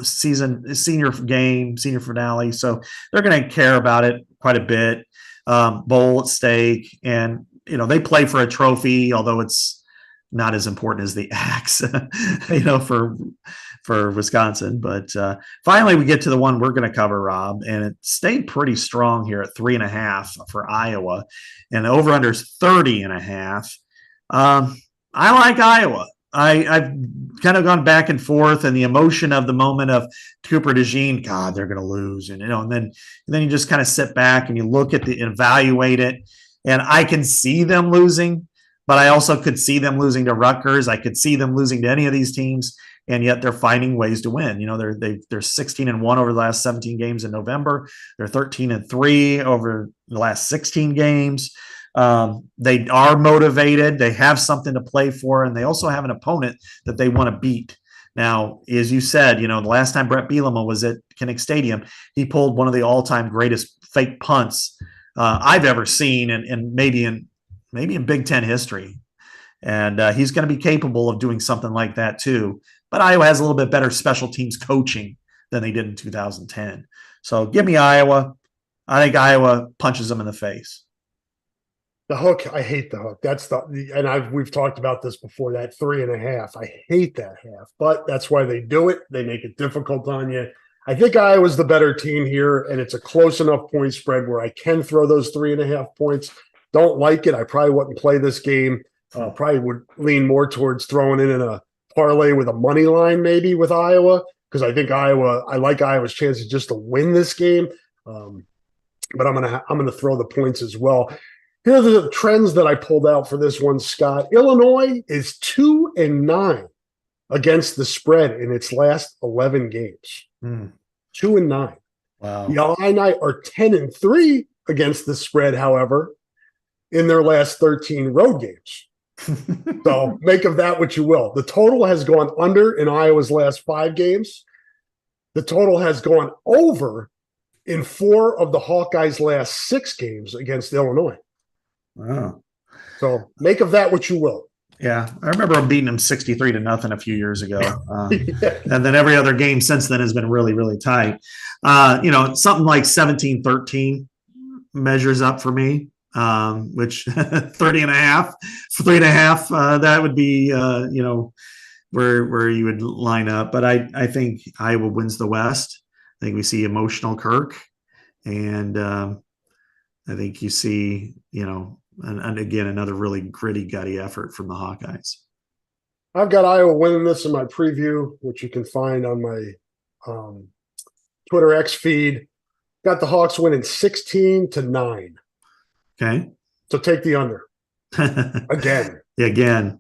senior finale, so they're going to care about it quite a bit. Bowl at stake, and they play for a trophy, although it's not as important as the axe, for Wisconsin. But finally, we get to the one we're going to cover, Rob, and it stayed pretty strong here at 3.5 for Iowa, and over under is 30.5. I like Iowa. I've kind of gone back and forth, and the emotion of the moment of Cooper DeJean, God, they're going to lose, and then you just kind of sit back and you look at evaluate it, and I can see them losing, but I also could see them losing to Rutgers. I could see them losing to any of these teams, and yet they're finding ways to win. They're 16-1 over the last 17 games in November. They're 13-3 over the last 16 games. They are motivated. They have something to play for, and they also have an opponent that they want to beat. Now, as you said, the last time Brett Bielema was at Kinnick Stadium, he pulled one of the all-time greatest fake punts I've ever seen, and maybe in Big Ten history. And he's going to be capable of doing something like that too. But Iowa has a little bit better special teams coaching than they did in 2010. So give me Iowa. I think Iowa punches them in the face.
The hook, I hate the hook. That's we've talked about this before, that 3.5. I hate that half, but that's why they do it. They make it difficult on you. I think Iowa's the better team here, and it's a close enough point spread where I can throw those 3.5 points. Don't like it. I probably wouldn't play this game. Probably would lean more towards throwing in a parlay with a money line maybe with Iowa, because I think I like Iowa's chances just to win this game. But I'm gonna throw the points as well. Here are the trends that I pulled out for this one, Scott. Illinois is 2-9 against the spread in its last 11 games. 2-9.
Wow.
The Illini are 10-3 against the spread, however, in their last 13 road games. So make of that what you will. The total has gone under in Iowa's last 5 games. The total has gone over in 4 of the Hawkeyes' last 6 games against Illinois.
Wow.
So make of that what you will.
Yeah, I remember them beating them 63-0 a few years ago. And then every other game since then has been really, really tight. Something like 17-13 measures up for me, which 30.5 for 3.5, that would be, where you would line up. But I think Iowa wins the West. I think we see emotional Kirk. And I think you see, and again, another really gritty, gutty effort from the Hawkeyes.
I've got Iowa winning this in my preview, which you can find on my Twitter X feed. Got the Hawks winning 16-9.
Okay.
So take the under. Again.
Again.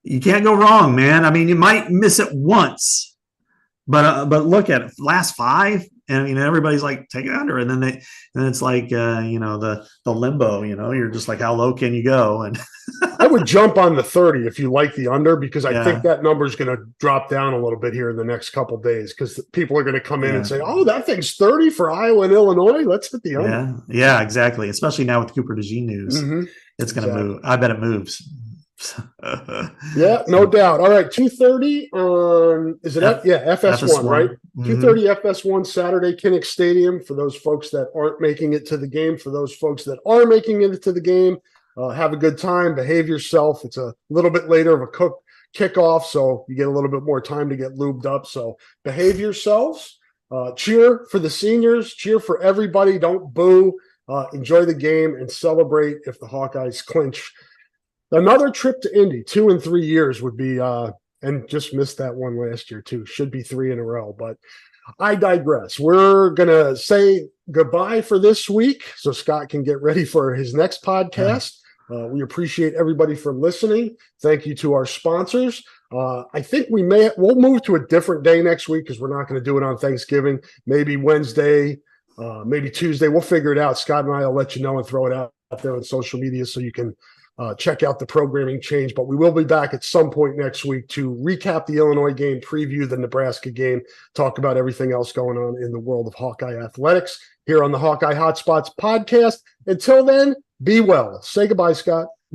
You can't go wrong, man. I mean, you might miss it once, but look at it. Last 5, and everybody's like, take it under, and then it's like the limbo. You're just like, how low can you go? And
I would jump on the 30 if you like the under, because I think that number is going to drop down a little bit here in the next couple of days, because people are going to come in and say, oh, that thing's 30 for Iowa and Illinois. Let's hit the under.
Yeah, exactly. Especially now with Cooper DeJean news, it's going to move. I bet it moves.
Yeah, no doubt. All right, 2:30 on FS1, right? 2:30 FS1 Saturday, Kinnick Stadium. For those folks that aren't making it to the game, for those folks that are making it to the game, have a good time, behave yourself. It's a little bit later of a kickoff, so you get a little bit more time to get lubed up. So behave yourselves. Cheer for the seniors. Cheer for everybody. Don't boo. Enjoy the game and celebrate if the Hawkeyes clinch. Another trip to Indy, 2 in 3 years would be, and just missed that one last year too. Should be 3 in a row, but I digress. We're going to say goodbye for this week so Scott can get ready for his next podcast. We appreciate everybody for listening. Thank you to our sponsors. I think we'll move to a different day next week, because we're not going to do it on Thanksgiving. Maybe Wednesday, maybe Tuesday. We'll figure it out. Scott and I will let you know and throw it out there on social media so you can check out the programming change. But we will be back at some point next week to recap the Illinois game, preview the Nebraska game, talk about everything else going on in the world of Hawkeye athletics here on the Hawkeye Hotspots podcast. Until then, be well. Say goodbye, Scott.